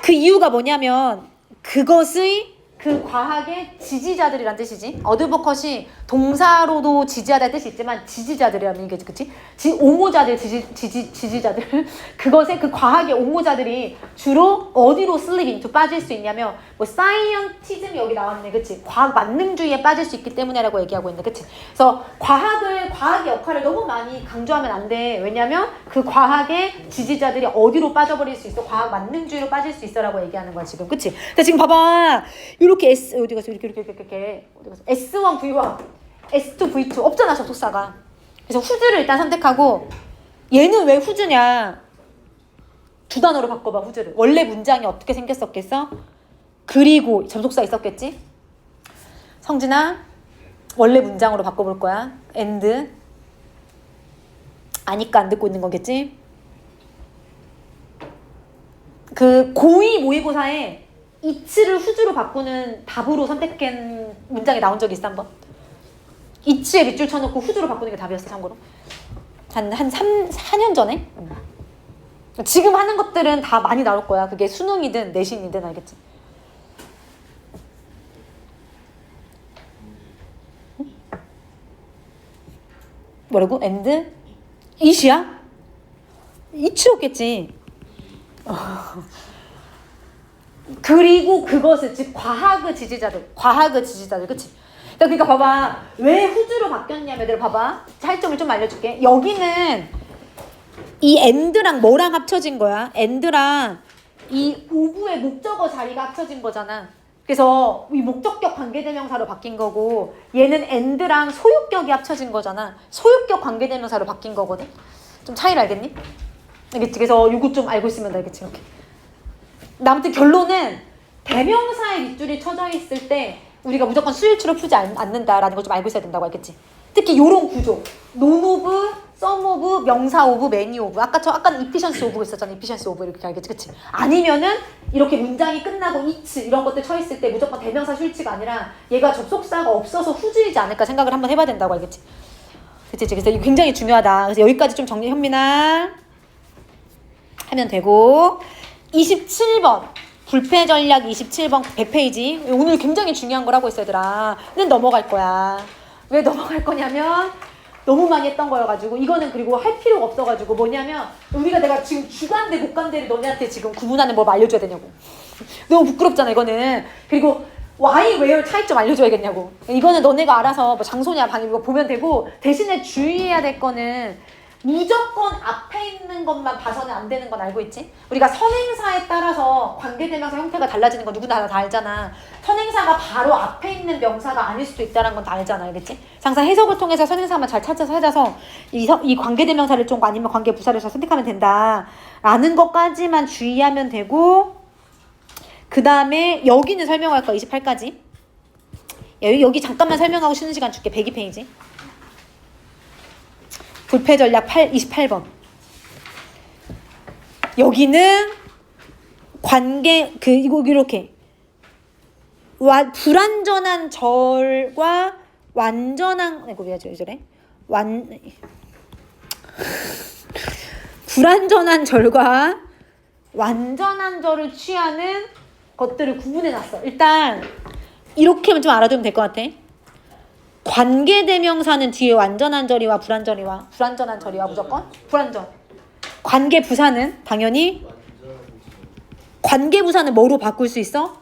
그 이유가 뭐냐면 그것의 그 과학의 지지자들이란 뜻이지. 어드버컷이 동사로도 지지하다는 뜻이 있지만 지지자들이라는 얘기지, 그치? 옹호자들, 지지자들. 그것의 그 과학의 옹호자들이 주로 어디로 slip into 빠질 수 있냐면 뭐 사이언티즘이 여기 나왔네, 그치? 과학 만능주의에 빠질 수 있기 때문에라고 얘기하고 있네, 그치? 그래서 과학의 역할을 너무 많이 강조하면 안 돼. 왜냐면 그 과학의 지지자들이 어디로 빠져버릴 수 있어? 과학 만능주의로 빠질 수 있어라고 얘기하는 거야 지금, 그치? 근데 지금 봐봐. 이렇게 어디 가서 이렇게 어디 가서 S1 V1 S2 V2 없잖아 접속사가. 그래서 후즈를 일단 선택하고 얘는 왜 후즈냐? 두 단어로 바꿔봐 후즈를. 원래 문장이 어떻게 생겼었겠어? 그리고 접속사 있었겠지? 성진아 원래 문장으로 바꿔볼 거야. and 아니까 안 듣고 있는 거겠지? 그 고2 모의고사에 이치를 후즈로 바꾸는 답으로 선택한 문장이 나온 적이 있어 한번. 이치에 밑줄 쳐놓고 후즈로 바꾸는 게 답이었어 참고로. 한 4년 전에? 지금 하는 것들은 다 많이 나올 거야. 그게 수능이든 내신이든 알겠지? 뭐라고? and? it이야? it였겠지. 그리고 그것을 즉 과학의 지지자들, 그치? 그러니까 봐봐 왜 후즈로 바뀌었냐면 얘들아 봐봐 차이점을 좀 알려줄게. 여기는 이 and랑 뭐랑 합쳐진 거야? and랑 이 오브의 목적어 자리가 합쳐진 거잖아. 그래서 이 목적격 관계대명사로 바뀐 거고 얘는 and랑 소유격이 합쳐진 거잖아. 소유격 관계대명사로 바뀐 거거든. 좀 차이를 알겠니? 알겠지? 그래서 이거 좀 알고 있으면 돼. 알겠지? 이렇게. 아무튼 결론은 대명사의 밑줄이 쳐져 있을 때 우리가 무조건 수일치로 풀지 않는다라는 걸 좀 알고 있어야 된다고. 알겠지? 특히 요런 구조 논 오브, 썸 오브, 명사 오브, 매니 오브. 아까는 이피션스 오브 있었잖아. 이피션스 오브 이렇게 알겠지? 그치? 아니면은 이렇게 문장이 끝나고 이츠 이런 것들 쳐 있을 때 무조건 대명사 수일치가 아니라 얘가 접속사가 없어서 후즈이지 않을까 생각을 한번 해봐야 된다고. 알겠지? 그치? 그래서 이거 굉장히 중요하다. 그래서 여기까지 좀 정리 현민아 하면 되고 27번 불패 전략 27번 100페이지 오늘 굉장히 중요한 걸 하고 있어 얘들아. 근데 넘어갈 거야. 왜 넘어갈 거냐면 너무 많이 했던 거여가지고 이거는 그리고 할 필요가 없어가지고 뭐냐면 내가 지금 주관대 곡관대를 너네한테 지금 구분하는 법 알려줘야 되냐고. 너무 부끄럽잖아 이거는. 그리고 why, where 차이점 알려줘야겠냐고. 이거는 너네가 알아서 뭐 장소냐 방이 이거 보면 되고 대신에 주의해야 될 거는 무조건 앞에 있는 것만 봐서는 안 되는 건 알고 있지? 우리가 선행사에 따라서 관계대명사 형태가 달라지는 건 누구나 다 알잖아. 선행사가 바로 앞에 있는 명사가 아닐 수도 있다는 건 다 알잖아. 알겠지? 항상 해석을 통해서 선행사만 잘 찾아서 이 관계대명사를 좀 아니면 관계부사를 잘 선택하면 된다 라는 것까지만 주의하면 되고 그 다음에 여기는 설명할 거야. 28까지 여기 잠깐만 설명하고 쉬는 시간 줄게. 102페이지 불패 전략 28번. 여기는 관계 이거 이렇게 불완전한 절과 완전한 이거 왜 저래? 불완전한 절과 완전한 절을 취하는 것들을 구분해 놨어. 일단 이렇게만 좀 알아두면 될 것 같아. 관계대명사는 뒤에 완전한 절이와 불완전한 절이와 무조건 불완전. 관계부사는 당연히 관계부사는 뭐로 바꿀 수 있어?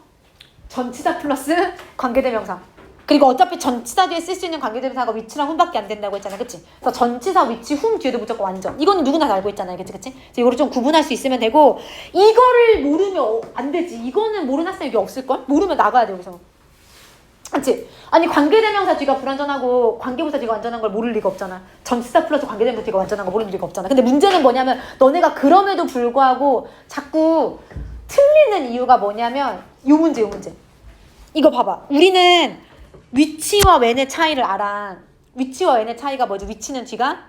전치사 플러스 관계대명사. 그리고 어차피 전치사 뒤에 쓸 수 있는 관계대명사가 위치랑 훔밖에 안 된다고 했잖아. 그치? 그래서 전치사, 위치, 훔 뒤에도 무조건 완전. 이거는 누구나 다 알고 있잖아요. 그치? 그래서 이거를 좀 구분할 수 있으면 되고 이거를 모르면 안 되지. 이거는 모르는 학생 여기 없을걸? 모르면 나가야 돼 여기서. 그치? 아니 관계대명사 뒤가 불완전하고 관계부사 뒤가 완전한 걸 모를 리가 없잖아. 전치사 플러스 관계대명사 뒤가 완전한 거 모를 리가 없잖아. 근데 문제는 뭐냐면 너네가 그럼에도 불구하고 자꾸 틀리는 이유가 뭐냐면 요 문제. 이거 봐봐. 우리는 위치와 when의 차이를 알아. 위치와 웬의 차이가 뭐지? 위치는 뒤가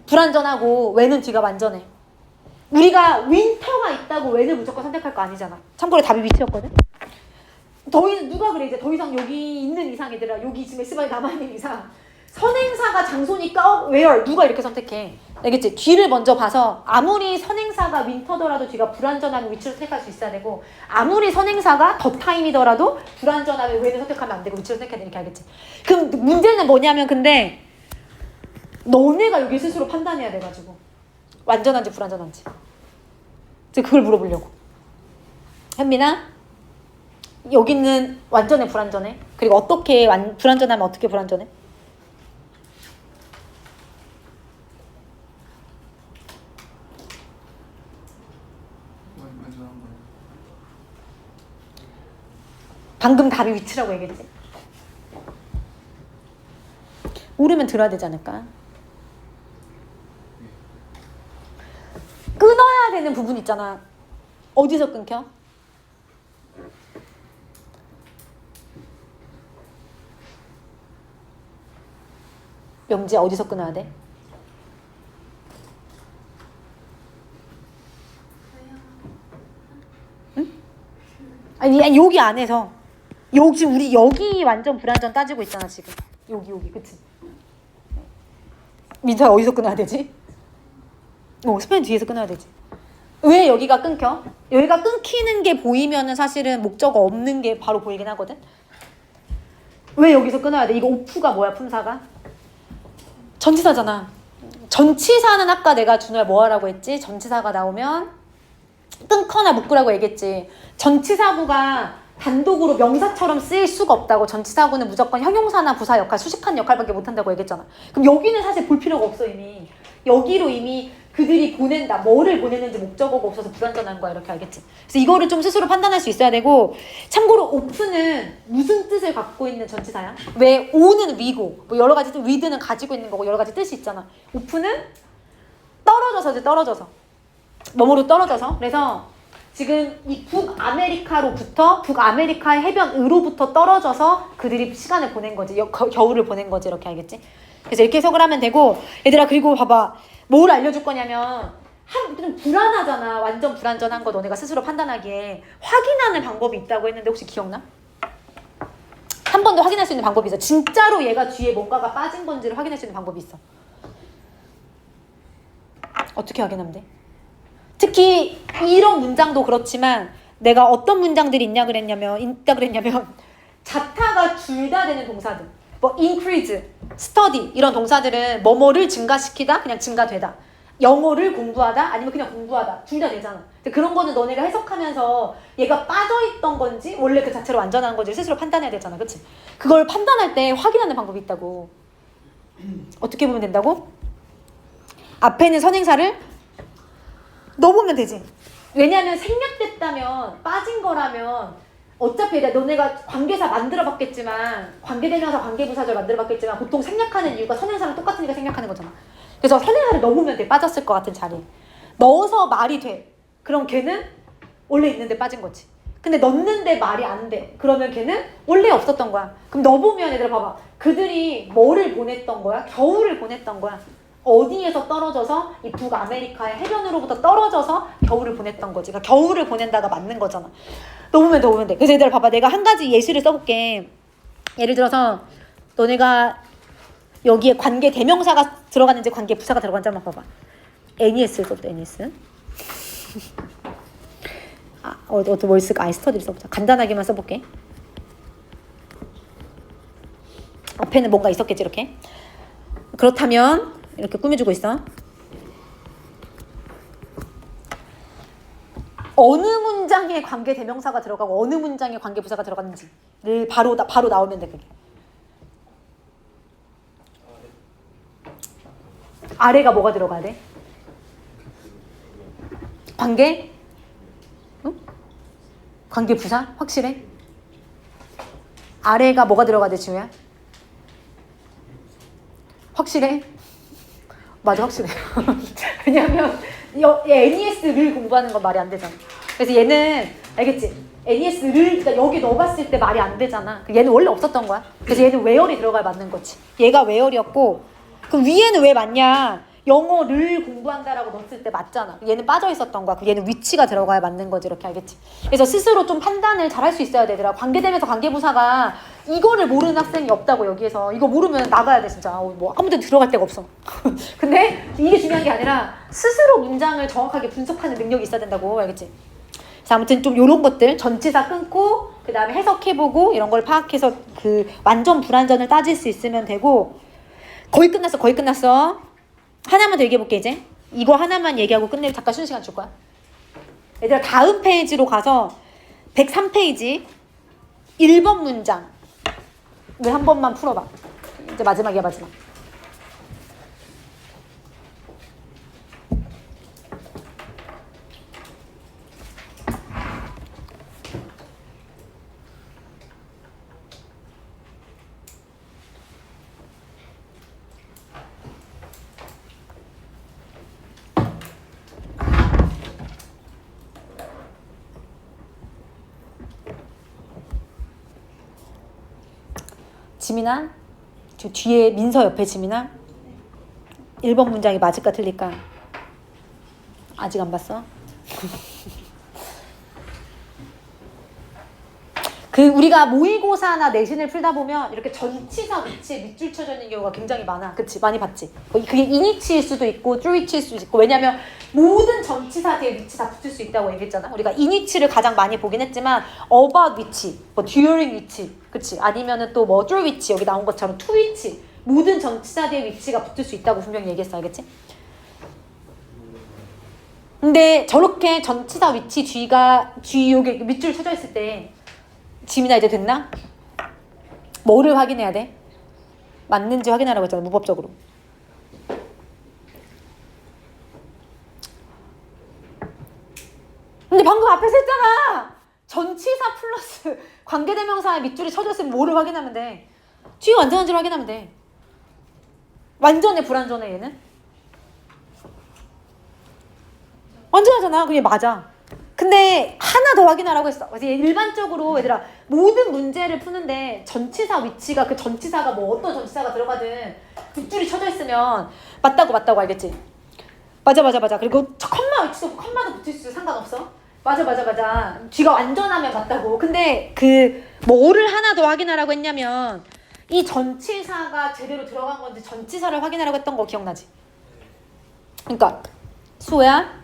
불완전하고 웬은 뒤가 완전해. 우리가 윈터가 있다고 웬을 무조건 선택할 거 아니잖아. 참고로 답이 위치였거든. 누가 그래 이제 더 이상 여기 있는 이상 얘들아, 여기 지금 S반에 남아있는 이상 선행사가 장소니까 where 누가 이렇게 선택해. 알겠지? 뒤를 먼저 봐서 아무리 선행사가 윈터더라도 뒤가 불완전한 위치를 선택할 수 있어야 되고, 아무리 선행사가 더 타임이더라도 불완전하면 웬을 선택하면 안 되고 위치를 선택해야 돼. 이렇게 알겠지? 그럼 문제는 뭐냐면 근데 너네가 여기 스스로 판단해야 돼가지고 완전한지 불완전한지 이제 그걸 물어보려고. 현민아, 여기는 완전해 불완전해? 그리고 어떻게 불완전하면 어떻게 불완전해? 완전한 거예요. 방금 답이 위치라고 얘기했지? 모르면 들어야 되지 않을까? 끊어야 되는 부분 있잖아. 어디서 끊겨? 명지야, 어디서 끊어야 돼? 응? 아니 여기 안에서 여기 우리 여기 완전 불완전 따지고 있잖아 지금. 여기 그치? 민서야 어디서 끊어야 되지? 스페인 뒤에서 끊어야 되지. 왜 여기가 끊겨? 여기가 끊기는 게 보이면은 사실은 목적어 없는 게 바로 보이긴 하거든? 왜 여기서 끊어야 돼? 이거 오프가 뭐야, 품사가? 전치사잖아. 전치사는 아까 내가 준호야 뭐 하라고 했지? 전치사가 나오면 끊거나 묶으라고 얘기했지. 전치사구가 단독으로 명사처럼 쓰일 수가 없다고. 전치사구는 무조건 형용사나 부사 역할, 수식하는 역할밖에 못한다고 얘기했잖아. 그럼 여기는 사실 볼 필요가 없어. 이미 여기로 이미 그들이 보낸다. 뭐를 보내는지 목적어가 없어서 불완전한 거야. 이렇게 알겠지? 그래서 이거를 좀 스스로 판단할 수 있어야 되고, 참고로 오프는 무슨 뜻을 갖고 있는 전치사야? 왜 오는 위고 뭐 여러 가지 뜻, 위드는 가지고 있는 거고 여러 가지 뜻이 있잖아. 오프는 떨어져서지. 떨어져서 뭐뭐로 떨어져서. 그래서 지금 이 북아메리카로부터 북아메리카의 해변으로부터 떨어져서 그들이 시간을 보낸 거지. 겨울을 보낸 거지. 이렇게 알겠지? 그래서 이렇게 해석을 하면 되고, 얘들아 그리고 봐봐. 뭘 알려줄 거냐면 좀 불안하잖아. 완전 불완전한 거 너네가 스스로 판단하기에 확인하는 방법이 있다고 했는데 혹시 기억나? 한 번 더 확인할 수 있는 방법이 있어. 진짜로 얘가 뒤에 뭔가가 빠진 건지를 확인할 수 있는 방법이 있어. 어떻게 확인하면 돼? 특히 이런 문장도 그렇지만 내가 어떤 문장들이 있다 그랬냐면 자타가 둘 다 되는 동사들, 뭐 increase, study 이런 동사들은 뭐뭐를 증가시키다, 그냥 증가되다, 영어를 공부하다, 아니면 그냥 공부하다, 둘 다 되잖아. 근데 그런 거는 너네가 해석하면서 얘가 빠져있던 건지 원래 그 자체로 완전한 건지 스스로 판단해야 되잖아. 그치? 그걸 판단할 때 확인하는 방법이 있다고. 어떻게 보면 된다고? 앞에 있는 선행사를 넣어보면 되지. 왜냐하면 생략됐다면, 빠진 거라면 어차피 너네가 관계사 만들어봤겠지만, 관계대명사, 관계부사절 만들어봤겠지만 보통 생략하는 이유가 선행사랑 똑같으니까 생략하는 거잖아. 그래서 선행사를 넣으면 돼. 빠졌을 것 같은 자리에 넣어서 말이 돼. 그럼 걔는 원래 있는데 빠진 거지. 근데 넣는데 말이 안 돼. 그러면 걔는 원래 없었던 거야. 그럼 넣어보면 얘들아 봐봐. 그들이 뭐를 보냈던 거야? 겨울을 보냈던 거야. 어디에서 떨어져서? 이 북아메리카의 해변으로부터 떨어져서 겨울을 보냈던 거지. 그러니까 겨울을 보낸다가 맞는 거잖아. 넣으면 돼. 그래서 얘들아 봐봐. 내가 한 가지 예시를 써볼게. 예를 들어서 너네가 여기에 관계 대명사가 들어갔는지 관계 부사가 들어갔는지 한번 봐봐. NES를 써보자. NES. 뭘 쓸까? 스터디를 써보자. 간단하게만 써볼게. 앞에는 뭔가 있었겠지. 이렇게. 그렇다면 이렇게 꾸며주고 있어. 어느 문장에 관계 대명사가 들어가고 어느 문장에 관계 부사가 들어갔는지를 바로 나오면 돼. 그게. 아래가 뭐가 들어가야 돼? 관계? 응? 관계 부사? 확실해? 아래가 뭐가 들어가야 돼, 지우야? 확실해? 맞아, 확실해. 왜냐면 NES를 공부하는 건 말이 안 되잖아. 그래서 얘는 알겠지? NES를 그러니까 여기 넣어봤을 때 말이 안 되잖아. 얘는 원래 없었던 거야. 그래서 얘는 where이 들어가야 맞는 거지. 얘가 where이었고 그럼 위에는 왜 맞냐? 영어를 공부한다라고 넣었을 때 맞잖아. 얘는 빠져 있었던 거야. 얘는 위치가 들어가야 맞는 거지. 이렇게 알겠지? 그래서 스스로 좀 판단을 잘 할 수 있어야 되더라. 관계되면서 관계부사가 이거를 모르는 학생이 없다고 여기에서. 이거 모르면 나가야 돼 진짜. 뭐 아무 데도 들어갈 데가 없어. 근데 이게 중요한 게 아니라 스스로 문장을 정확하게 분석하는 능력이 있어야 된다고. 알겠지? 그래서 아무튼 좀 요런 것들 전치사 끊고 그 다음에 해석해보고 이런 걸 파악해서 그 완전 불완전을 따질 수 있으면 되고 거의 끝났어. 거의 끝났어. 하나만 더 얘기해볼게 이제. 이거 하나만 얘기하고 끝내고 잠깐 쉬는 시간 줄 거야. 얘들아 다음 페이지로 가서 103페이지 1번 문장 왜 한 번만 풀어봐. 이제 마지막이야 마지막. 지민아, 저 뒤에 민서 옆에 지민아 1번 문장이 맞을까 틀릴까? 아직 안 봤어? 그 우리가 모의고사나 내신을 풀다 보면 이렇게 전치사 위치에 밑줄 쳐져 있는 경우가 굉장히 많아. 그치? 많이 봤지? 그게 인위치일 수도 있고 뚜위치일 수도 있고 왜냐면 모든 전치사 뒤에 위치 다 붙을 수 있다고 얘기했잖아. 우리가 인위치를 가장 많이 보긴 했지만 about 위치, 뭐 during 위치, 그치? 아니면은 또 뭐 through 위치 여기 나온 것처럼 to 위치 모든 전치사 뒤에 위치가 붙을 수 있다고 분명히 얘기했어. 알겠지? 근데 저렇게 전치사 위치 뒤 여기 밑줄 쳐져 있을 때 지민아 이제 됐나? 뭐를 확인해야 돼? 맞는지 확인하라고 했잖아. 무법적으로. 근데 방금 앞에서 했잖아. 전치사 플러스 관계대명사의 밑줄이 쳐졌으면 뭐를 확인하면 돼? 뒤에 완전한지를 확인하면 돼. 완전해 불완전해 얘는? 완전하잖아. 그게 맞아. 근데 하나 더 확인하라고 했어. 그래서 일반적으로 얘들아 모든 문제를 푸는데 전치사 위치가 그 전치사가 뭐 어떤 전치사가 들어가든 밑줄이 쳐져 있으면 맞다고 알겠지? 맞아. 그리고 컴마 위치도 컴마도 붙을 수 있어. 상관없어. 맞아. 뒤가 완전하면 맞다고. 근데 그 뭐를 하나 더 확인하라고 했냐면 이 전치사가 제대로 들어간 건지 전치사를 확인하라고 했던 거 기억나지? 그러니까 수호야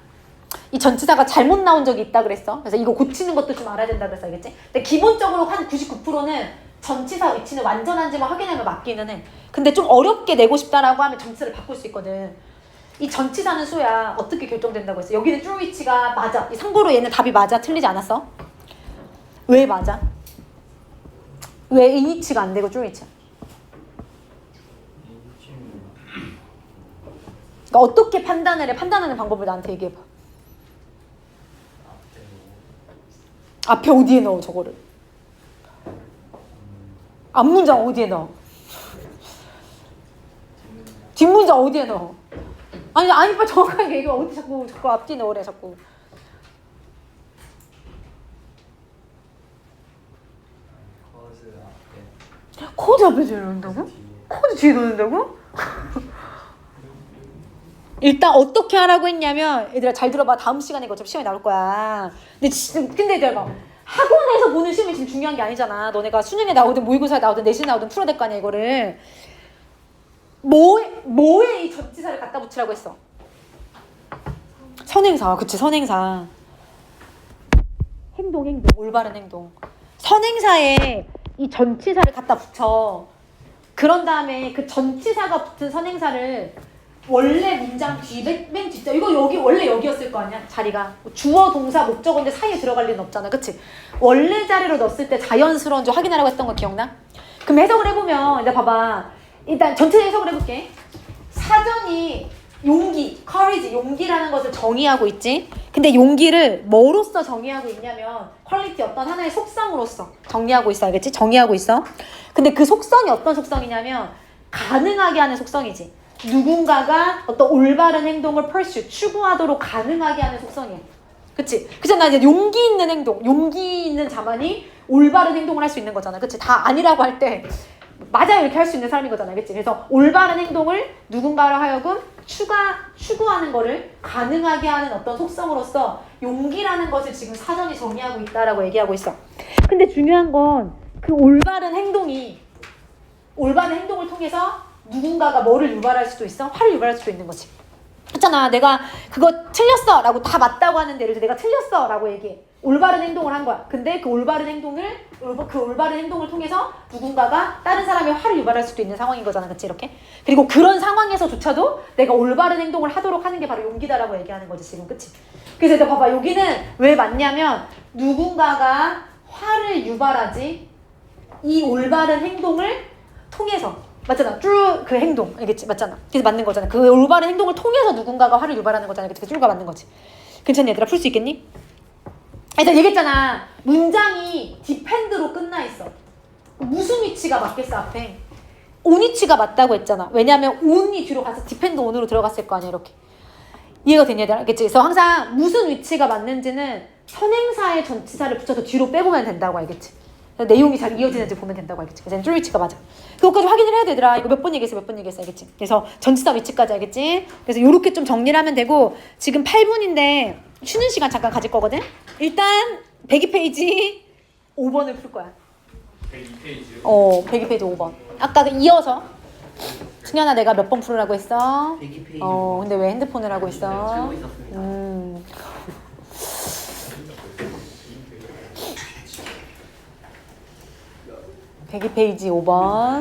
이 전치사가 잘못 나온 적이 있다 그랬어. 그래서 이거 고치는 것도 좀 알아야 된다 그랬어. 알겠지? 근데 기본적으로 한 99%는 전치사 위치는 완전한지만 확인하면 맞기는 해. 근데 좀 어렵게 내고 싶다라고 하면 전치사를 바꿀 수 있거든. 이 전치사는 수야 어떻게 결정된다고 했어? 여기는 true 위치가 맞아. 이 상고로 얘는 답이 맞아. 틀리지 않았어? 왜 맞아? 왜 이 위치가 안 되고 true 위치야? 그러니까 어떻게 판단을 해? 판단하는 방법을 나한테 얘기해봐. 앞에 어디에 넣어 저거를? 앞문장 어디에 넣어? 뒷문장 어디에 넣어? 아니 빨리 정확하게 얘기해. 어디 자꾸 앞뒤 넣으래 자꾸. 코드 앞에 넣는다고? 코드 뒤에 넣는다고? 일단 어떻게 하라고 했냐면 얘들아 잘 들어봐. 다음 시간에 이거 좀 시험에 나올 거야. 근데 얘들아 봐. 학원에서 보는 시험이 지금 중요한 게 아니잖아. 너네가 수능에 나오든 모의고사에 나오든 내신에 나오든 풀어야 될 거 아니야 이거를. 뭐에 이 전치사를 갖다 붙이라고 했어? 선행사. 그치 선행사. 행동 올바른 행동. 선행사에 이 전치사를 갖다 붙여. 그런 다음에 그 전치사가 붙은 선행사를 원래 문장 뒤 맨 뒷자 이거 여기 원래 여기였을 거 아니야 자리가 주어 동사 목적어인데 사이에 들어갈 리는 없잖아. 그치? 원래 자리로 넣었을 때 자연스러운지 확인하라고 했던 거 기억나? 그럼 해석을 해보면 이제 봐봐. 일단 전체 해석을 해볼게. 사전이 용기, courage, 용기라는 것을 정의하고 있지. 근데 용기를 뭐로써 정의하고 있냐면 퀄리티 어떤 하나의 속성으로서 정의하고 있어. 알겠지? 정의하고 있어. 근데 그 속성이 어떤 속성이냐면 가능하게 하는 속성이지. 누군가가 어떤 올바른 행동을 pursue, 추구하도록 가능하게 하는 속성이야. 그치? 그잖아. 이제 용기 있는 행동, 용기 있는 자만이 올바른 행동을 할 수 있는 거잖아. 그치? 다 아니라고 할 때 맞아요 이렇게 할 수 있는 사람인 거잖아. 그치? 그래서 올바른 행동을 누군가로 하여금 추구하는 거를 가능하게 하는 어떤 속성으로서 용기라는 것을 지금 사전이 정의하고 있다라고 얘기하고 있어. 근데 중요한 건 그 올바른 행동을 통해서 누군가가 뭐를 유발할 수도 있어? 화를 유발할 수도 있는 거지. 있잖아. 내가 그거 틀렸어 라고 다 맞다고 하는데 예를 들어 내가 틀렸어 라고 얘기해. 올바른 행동을 한 거야. 근데 그 올바른 행동을 통해서 누군가가 다른 사람의 화를 유발할 수도 있는 상황인 거잖아. 그치? 이렇게. 그리고 그런 상황에서조차도 내가 올바른 행동을 하도록 하는 게 바로 용기다라고 얘기하는 거지 지금. 그치? 그래서 일단 봐봐. 여기는 왜 맞냐면 누군가가 화를 유발하지 이 올바른 행동을 통해서 맞잖아. 쭉 그 행동 알겠지? 맞잖아. 그래서 맞는 거잖아. 그 올바른 행동을 통해서 누군가가 화를 유발하는 거잖아. 그래서 쭉가 맞는 거지. 괜찮니 얘들아? 풀 수 있겠니? 일단 얘기했잖아. 문장이 디펜드로 끝나 있어. 무슨 위치가 맞겠어 앞에? 온 위치가 맞다고 했잖아. 왜냐면 온이 뒤로 가서 디펜드 온으로 들어갔을 거 아니야 이렇게. 이해가 되냐 얘들아? 알겠지? 그래서 항상 무슨 위치가 맞는지는 선행사의 전치사를 붙여서 뒤로 빼보면 된다고 알겠지? 내용이 잘 이어지는지 보면 된다고 알겠지? 그래서 줄 위치가 맞아. 그것까지 확인을 해야 되더라. 이거 몇 번 얘기했어 알겠지? 그래서 전치사 위치까지 알겠지? 그래서 요렇게 좀 정리를 하면 되고 지금 8분인데 쉬는 시간 잠깐 가질 거거든? 일단 102페이지 5번을 풀 거야. 102페이지요? 102페이지 5번. 아까 이어서 승현아 내가 몇 번 풀으라고 했어? 102페이지. 근데 왜 핸드폰을 하고 있어? 들고 있었습니다. 102페이지 5번.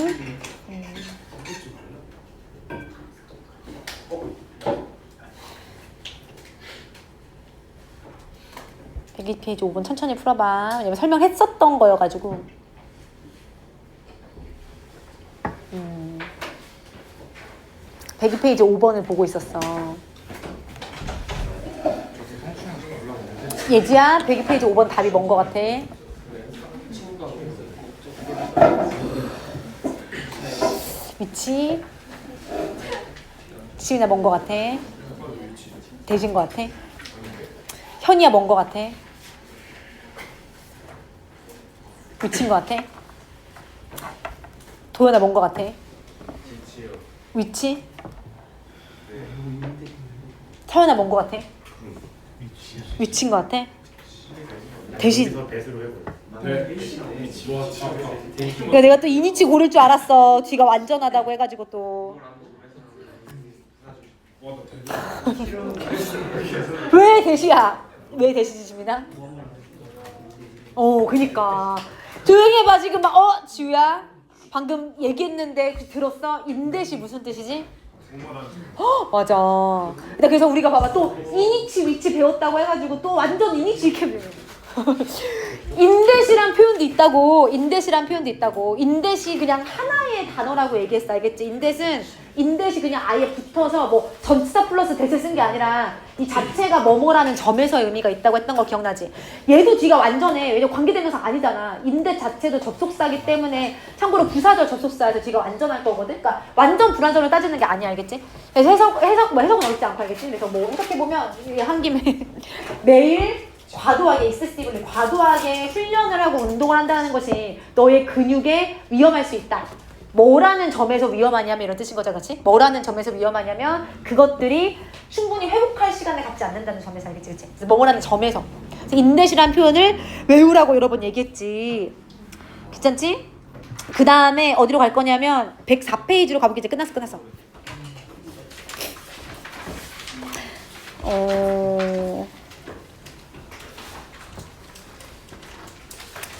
102페이지 5번 천천히 풀어봐. 왜냐면 설명했었던 거여가지고. 102페이지 5번을 보고 있었어. 예지야, 102페이지 5번 답이 뭔 거 같아? 위치? 지민아 뭔 거 같아? 대신 거 같아? 현이야 뭔 거 같아? 위치인 거 같아? 도현아 뭔 거 같아? 위치? 서연아 뭔 거 같아? 위치인 거 같아? 대신 그러니까 내가 또 이니치 고를 줄 알았어. 뒤가 완전하다고 해가지고 또 왜 대시야? 왜 대시지 지민아? 그니까 조용히 해봐. 지금 막 지우야 방금 얘기했는데 들었어? 인대시 무슨 뜻이지? 맞아. 그래서 우리가 봐봐 또 이니치 위치 배웠다고 해가지고 또 완전 이니치 이렇게 배워. 인대시란 표현도 있다고. 인대시 그냥 하나의 단어라고 얘기했어. 알겠지? 인대시 그냥 아예 붙어서 뭐 전치사 플러스 대세 쓴 게 아니라 이 자체가 뭐뭐라는 점에서의 의미가 있다고 했던 거 기억나지? 얘도 뒤가 완전해. 왜냐면 관계대명사 아니잖아. 인대 자체도 접속사기 때문에 참고로 부사절 접속사에서 뒤가 완전할 거거든. 그러니까 완전 불완전을 따지는 게 아니야. 알겠지? 그래서 해석은 어렵지 않고 알겠지? 그래서 뭐 해석해보면 한 김에 매일 과도하게 훈련을 하고 운동을 한다는 것이 너의 근육에 위험할 수 있다. 뭐라는 점에서 위험하냐면 이런 뜻인 거죠, 그렇지? 뭐라는 점에서 위험하냐면 그것들이 충분히 회복할 시간을 갖지 않는다는 점에서 알겠지, 그렇지? 그래서 뭐라는 점에서. 그래서 인대시라는 표현을 외우라고 여러 번 얘기했지. 괜찮지? 그 다음에 어디로 갈 거냐면 104페이지로 가보겠지. 끝났어.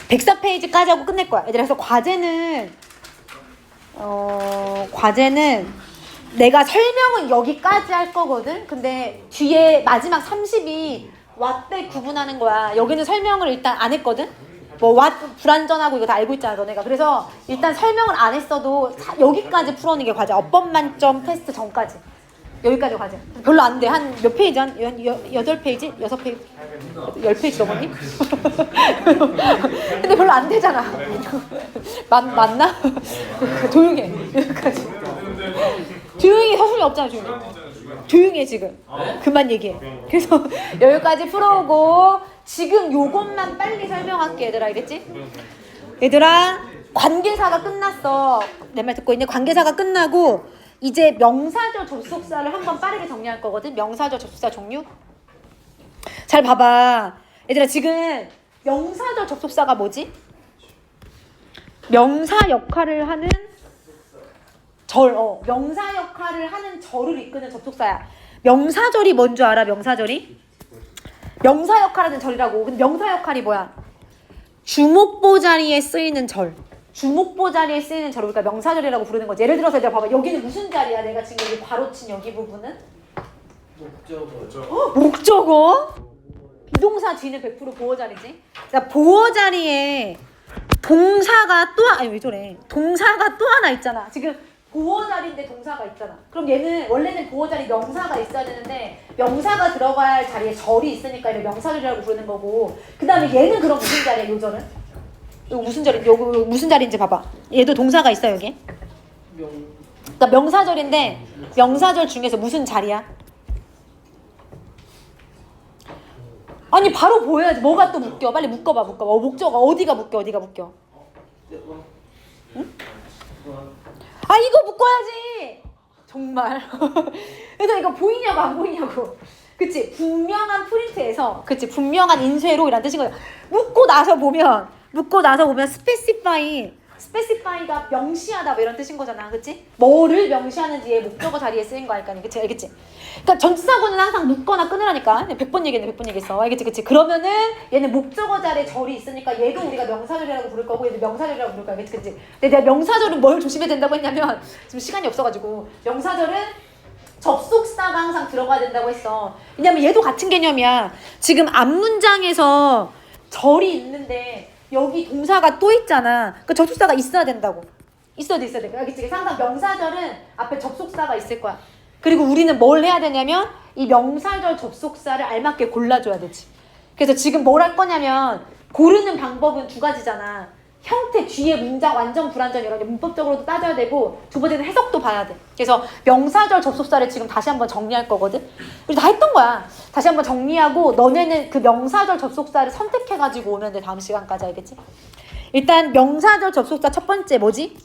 104페이지까지 하고 끝낼 거야. 얘들아, 그래서 과제는 내가 설명은 여기까지 할 거거든. 근데 뒤에 마지막 30이 왓대 구분하는 거야. 여기는 설명을 일단 안 했거든. 뭐 왓 불완전하고 이거 다 알고 있잖아 너네가. 그래서 일단 설명을 안 했어도 여기까지 풀어오는 게 과제. 업법 만점 테스트 전까지. 여기까지 과제. 별로 안 돼. 한 몇 페이지? 한 8페이지? 6페이지? 10페이지 넘었니? 근데 별로 안 되잖아. 맞나? 조용해. 여기까지. 조용히 서술이 없잖아, 조용히. 조용해 지금. 그만 얘기해. 그래서 여기까지 풀어오고 지금 요것만 빨리 설명할게 얘들아. 알겠지? 얘들아 관계사가 끝났어. 내 말 듣고 있니? 관계사가 끝나고 이제 명사절 접속사를 한번 빠르게 정리할 거거든. 명사절 접속사 종류. 잘 봐봐. 얘들아 지금 명사절 접속사가 뭐지? 명사 역할을 하는 명사 역할을 하는 절을 이끄는 접속사야. 명사절이 뭔 줄 알아? 명사절이? 명사 역할하는 절이라고. 근데 명사 역할이 뭐야? 주목보 자리에 쓰이는 절. 주목보 자리에 쓰이는 절을 우리가 명사절이라고 부르는 거지. 예를 들어서 내가 봐봐. 여기는 무슨 자리야? 내가 지금 여기 바로 친 여기 부분은? 목적어? 비동사 뒤는 100% 보어 자리지. 그러니까 보어 자리에 동사가 왜 저래? 동사가 또 하나 있잖아. 지금 보어 자리인데 동사가 있잖아. 그럼 얘는 원래는 보어 자리 명사가 있어야 되는데 명사가 들어가야 할 자리에 절이 있으니까 이걸 명사절이라고 부르는 거고. 그 다음에 얘는 그럼 무슨 자리야? 요절은? 이거 무슨 자리? 요거 무슨 자리인지 봐봐. 얘도 동사가 있어 여기. 그러니까 명사절인데 명사절 중에서 무슨 자리야? 아니 바로 보여야지. 뭐가 또 묶여? 빨리 묶어봐. 목적어 어디가 묶여? 응? 아 이거 묶어야지. 정말. 그래서 이거 보이냐고 안 보이냐고. 그치? 분명한 프린트에서 분명한 인쇄로 이란 뜻인 거야. 묶고 나서 보면 스페시파이가 명시하다 뭐 이런 뜻인 거잖아. 그치? 뭐를 명시하는지 얘 목적어 자리에 쓰인 거 알까니. 그치? 알겠지? 그러니까 전치사구는 항상 묶거나 끊으라니까. 100번 얘기했어. 알겠지? 그치? 그러면은 얘는 목적어 자리에 절이 있으니까 얘도 우리가 명사절이라고 부를 거고 얘도 명사절이라고 부를 거야. 알겠지? 그치? 근데 내가 명사절은 뭘 조심해야 된다고 했냐면 지금 시간이 없어가지고 명사절은 접속사가 항상 들어가야 된다고 했어. 왜냐면 얘도 같은 개념이야. 지금 앞문장에서 절이 있는데 여기 동사가 또 있잖아. 그 접속사가 있어야 된다고. 있어야 돼. 알겠지? 항상 명사절은 앞에 접속사가 있을 거야. 그리고 우리는 뭘 해야 되냐면 이 명사절 접속사를 알맞게 골라줘야 되지. 그래서 지금 뭘 할 거냐면 고르는 방법은 두 가지잖아. 형태, 뒤에 문장 완전 불완전 이런 게 문법적으로도 따져야 되고 두 번째는 해석도 봐야 돼. 그래서 명사절 접속사를 지금 다시 한번 정리할 거거든. 우리 다 했던 거야. 다시 한번 정리하고 너네는 그 명사절 접속사를 선택해가지고 오면 돼. 다음 시간까지. 알겠지? 일단 명사절 접속사 첫 번째 뭐지?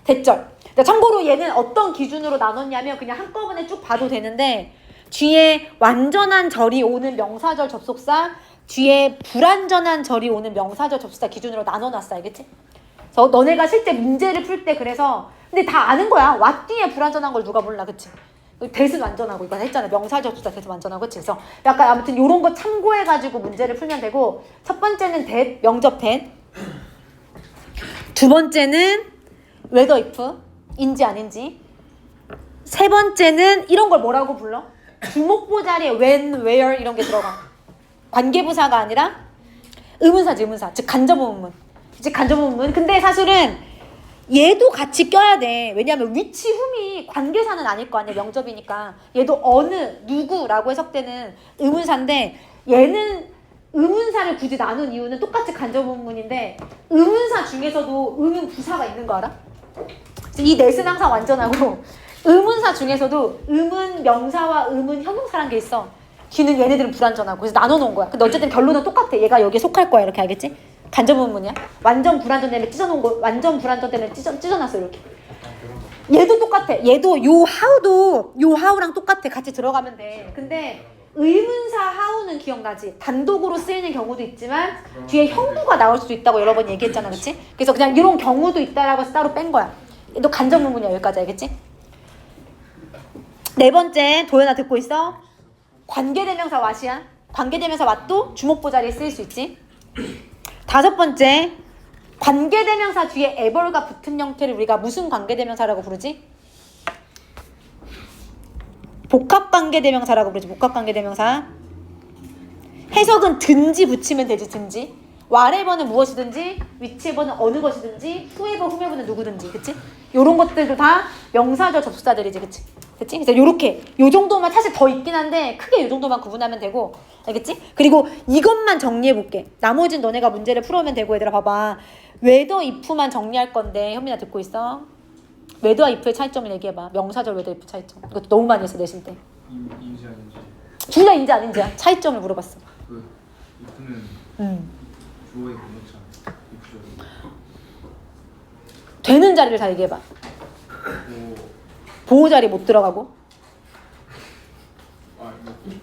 대절. 참고로 얘는 어떤 기준으로 나눴냐면 그냥 한꺼번에 쭉 봐도 되는데 뒤에 완전한 절이 오는 명사절 접속사, 뒤에 불완전한 절이 오는 명사절 접속사 기준으로 나눠놨어. 알겠지? 그래서 너네가 실제 문제를 풀 때 그래서 근데 다 아는 거야. 와 뒤에 불완전한 걸 누가 몰라. 그치? 대은 완전하고 이거 했잖아. 명사절 접속사 대은 완전하고. 그치? 그래서 약간 아무튼 요런 거 참고해가지고 문제를 풀면 되고 첫 번째는 that, 명접 that. 두 번째는 whether if, 인지 아닌지. 세 번째는 이런 걸 뭐라고 불러? 주목보 자리에 when, where 이런 게 들어가. 관계부사가 아니라 의문사지. 즉 간접의문문. 근데 사실은 얘도 같이 껴야 돼. 왜냐하면 which, whom이 관계사는 아닐 거 아니야. 명접이니까. 얘도 어느, 누구라고 해석되는 의문사인데 얘는 의문사를 굳이 나눈 이유는 똑같이 간접의문문인데 의문사 중에서도 의문 부사가 있는 거 알아? 이 넷은 항상 완전하고 의문사 중에서도 의문 명사와 의문 형용사란 게 있어. 뒤는 얘네들은 불완전하고. 그래서 나눠놓은 거야. 근데 어쨌든 결론은 똑같아. 얘가 여기에 속할 거야. 이렇게. 알겠지? 간접의문문이야. 완전 불완전 때문에 찢어놓은 거. 완전 불완전 때문에 찢어놨어. 이렇게. 얘도 똑같아. 얘도 요 how랑 똑같아. 같이 들어가면 돼. 근데 의문사 how는 기억나지? 단독으로 쓰이는 경우도 있지만 뒤에 형부가 나올 수도 있다고 여러 번 얘기했잖아. 그치? 그래서 그냥 이런 경우도 있다라고 해서 따로 뺀 거야. 얘도 간접의문이야. 여기까지. 알겠지? 네 번째, 도연아 듣고 있어? 관계대명사 what이야. 관계대명사 what도 주목보 자리에 쓰일 수 있지. 다섯 번째, 관계대명사 뒤에 ever가 붙은 형태를 우리가 무슨 관계대명사라고 부르지? 복합관계대명사라고 부르지. 복합관계대명사. 해석은 든지 붙이면 되지. 든지. whatever는 무엇이든지, whichever는 어느 것이든지, whoever는 누구든지. 그치? 요런 것들도 다 명사절 접속사들이지. 그치? 그래서 요렇게 요 정도만 사실 더 있긴 한데 크게 요 정도만 구분하면 되고. 알겠지? 그리고 이것만 정리해 볼게. 나머지는 너네가 문제를 풀어오면 되고. 얘들아 봐봐. whether if만 정리할 건데 현민아 듣고 있어? whether if의 차이점을 얘기해봐. 명사절 whether if 차이점. 이것도 너무 많이 했어 내신 때. 인지 아닌지. 둘 다 인지 아닌지야. 차이점을 물어봤어. 그 if는 주어의 공동차. if죠. 되는 자리를 잘 얘기해봐. 뭐 보호 자리 못 들어가고.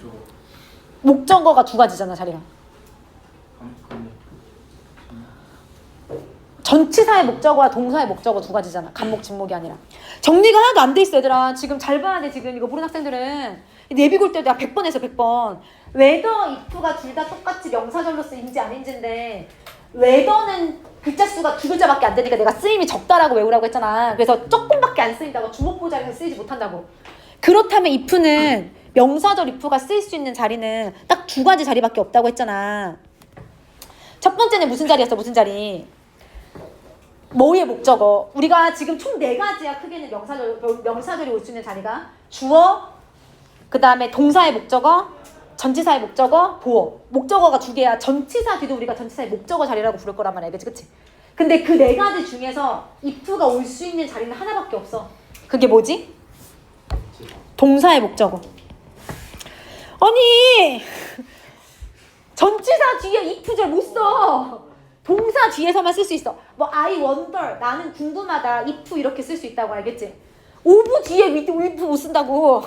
저거 목적어가 두 가지잖아 자리가. 전치사의 목적어와 동사의 목적어 두 가지잖아. 간목 진목이 아니라. 정리가 하나도 안 돼 있어 얘들아. 지금 잘 봐야 돼. 지금 이거 모르는 학생들은 내비골 때 내가 100번 했어 100번. whether if가 둘 다 똑같이 명사절로 쓰인지 아닌지인데 whether는 글자 수가 두 글자밖에 안 되니까 내가 쓰임이 적다라고 외우라고 했잖아. 그래서 조금밖에 안 쓰인다고. 주목보 자리에서 쓰이지 못한다고. 그렇다면 if는 명사절 if가 쓰일 수 있는 자리는 딱 두 가지 자리밖에 없다고 했잖아. 첫 번째는 무슨 자리였어? 무슨 자리? 뭐의 목적어? 우리가 지금 총 4가지야. 크게는 명사절이 올 수 있는 자리가. 주어, 그 다음에 동사의 목적어, 전치사의 목적어, 보어. 목적어가 2개야. 전치사 뒤도 우리가 전치사의 목적어 자리라고 부를 거란 말이야. 그치? 근데 그 4가지 중에서 if가 올 수 있는 자리는 하나밖에 없어. 그게 뭐지? 동사의 목적어. 아니 전치사 뒤에 if 잘 못 써. 동사 뒤에서만 쓸 수 있어. 뭐 I wonder 나는 궁금하다 if 이렇게 쓸 수 있다고 알겠지? of 뒤에 if 못 쓴다고.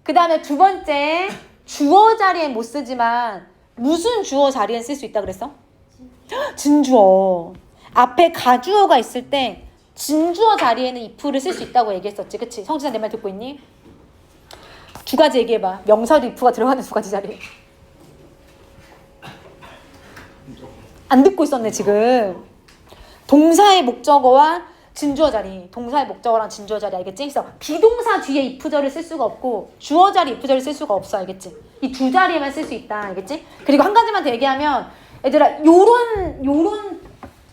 그 다음에 두 번째 주어 자리엔 못 쓰지만 무슨 주어 자리엔 쓸 수 있다 그랬어? 진주어. 앞에 가주어가 있을 때 진주어 자리에는 if를 쓸 수 있다고 얘기했었지. 그치? 성진아 내 말 듣고 있니? 두 가지 얘기해봐. 명사도 if가 들어가는 두 가지 자리. 안 듣고 있었네 지금. 동사의 목적어와 진주어 자리. 동사의 목적어랑 진주어 자리 알겠지? 그래서 비동사 뒤에 if절을 쓸 수가 없고 주어 자리 if절을 쓸 수가 없어 알겠지? 이 두 자리에만 쓸 수 있다 알겠지? 그리고 한 가지만 더 얘기하면 얘들아 요런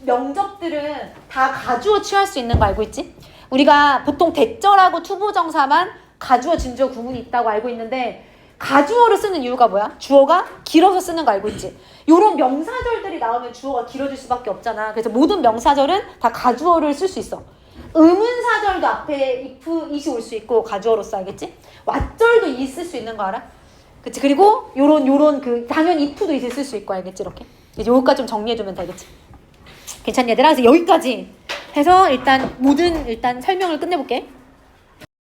명접들은 다 가주어 취할 수 있는 거 알고 있지? 우리가 보통 대절하고 투부정사만 가주어 진주어 구분이 있다고 알고 있는데 가주어를 쓰는 이유가 뭐야? 주어가 길어서 쓰는 거 알고 있지? 요런 명사절들이 나오면 주어가 길어질 수밖에 없잖아. 그래서 모든 명사절은 다 가주어를 쓸 수 있어. 의문사절도 앞에 if, it이 올 수 있고 가주어로서 알겠지? 왓절도 it 쓸 수 있는 거 알아? 그치? 그리고 요런 그 당연히 if도 it을 쓸 수 있고 알겠지? 이렇게 이제 여기까지 좀 정리해주면 되겠지? 괜찮니 얘들아? 그래서 여기까지 해서 일단 설명을 끝내볼게.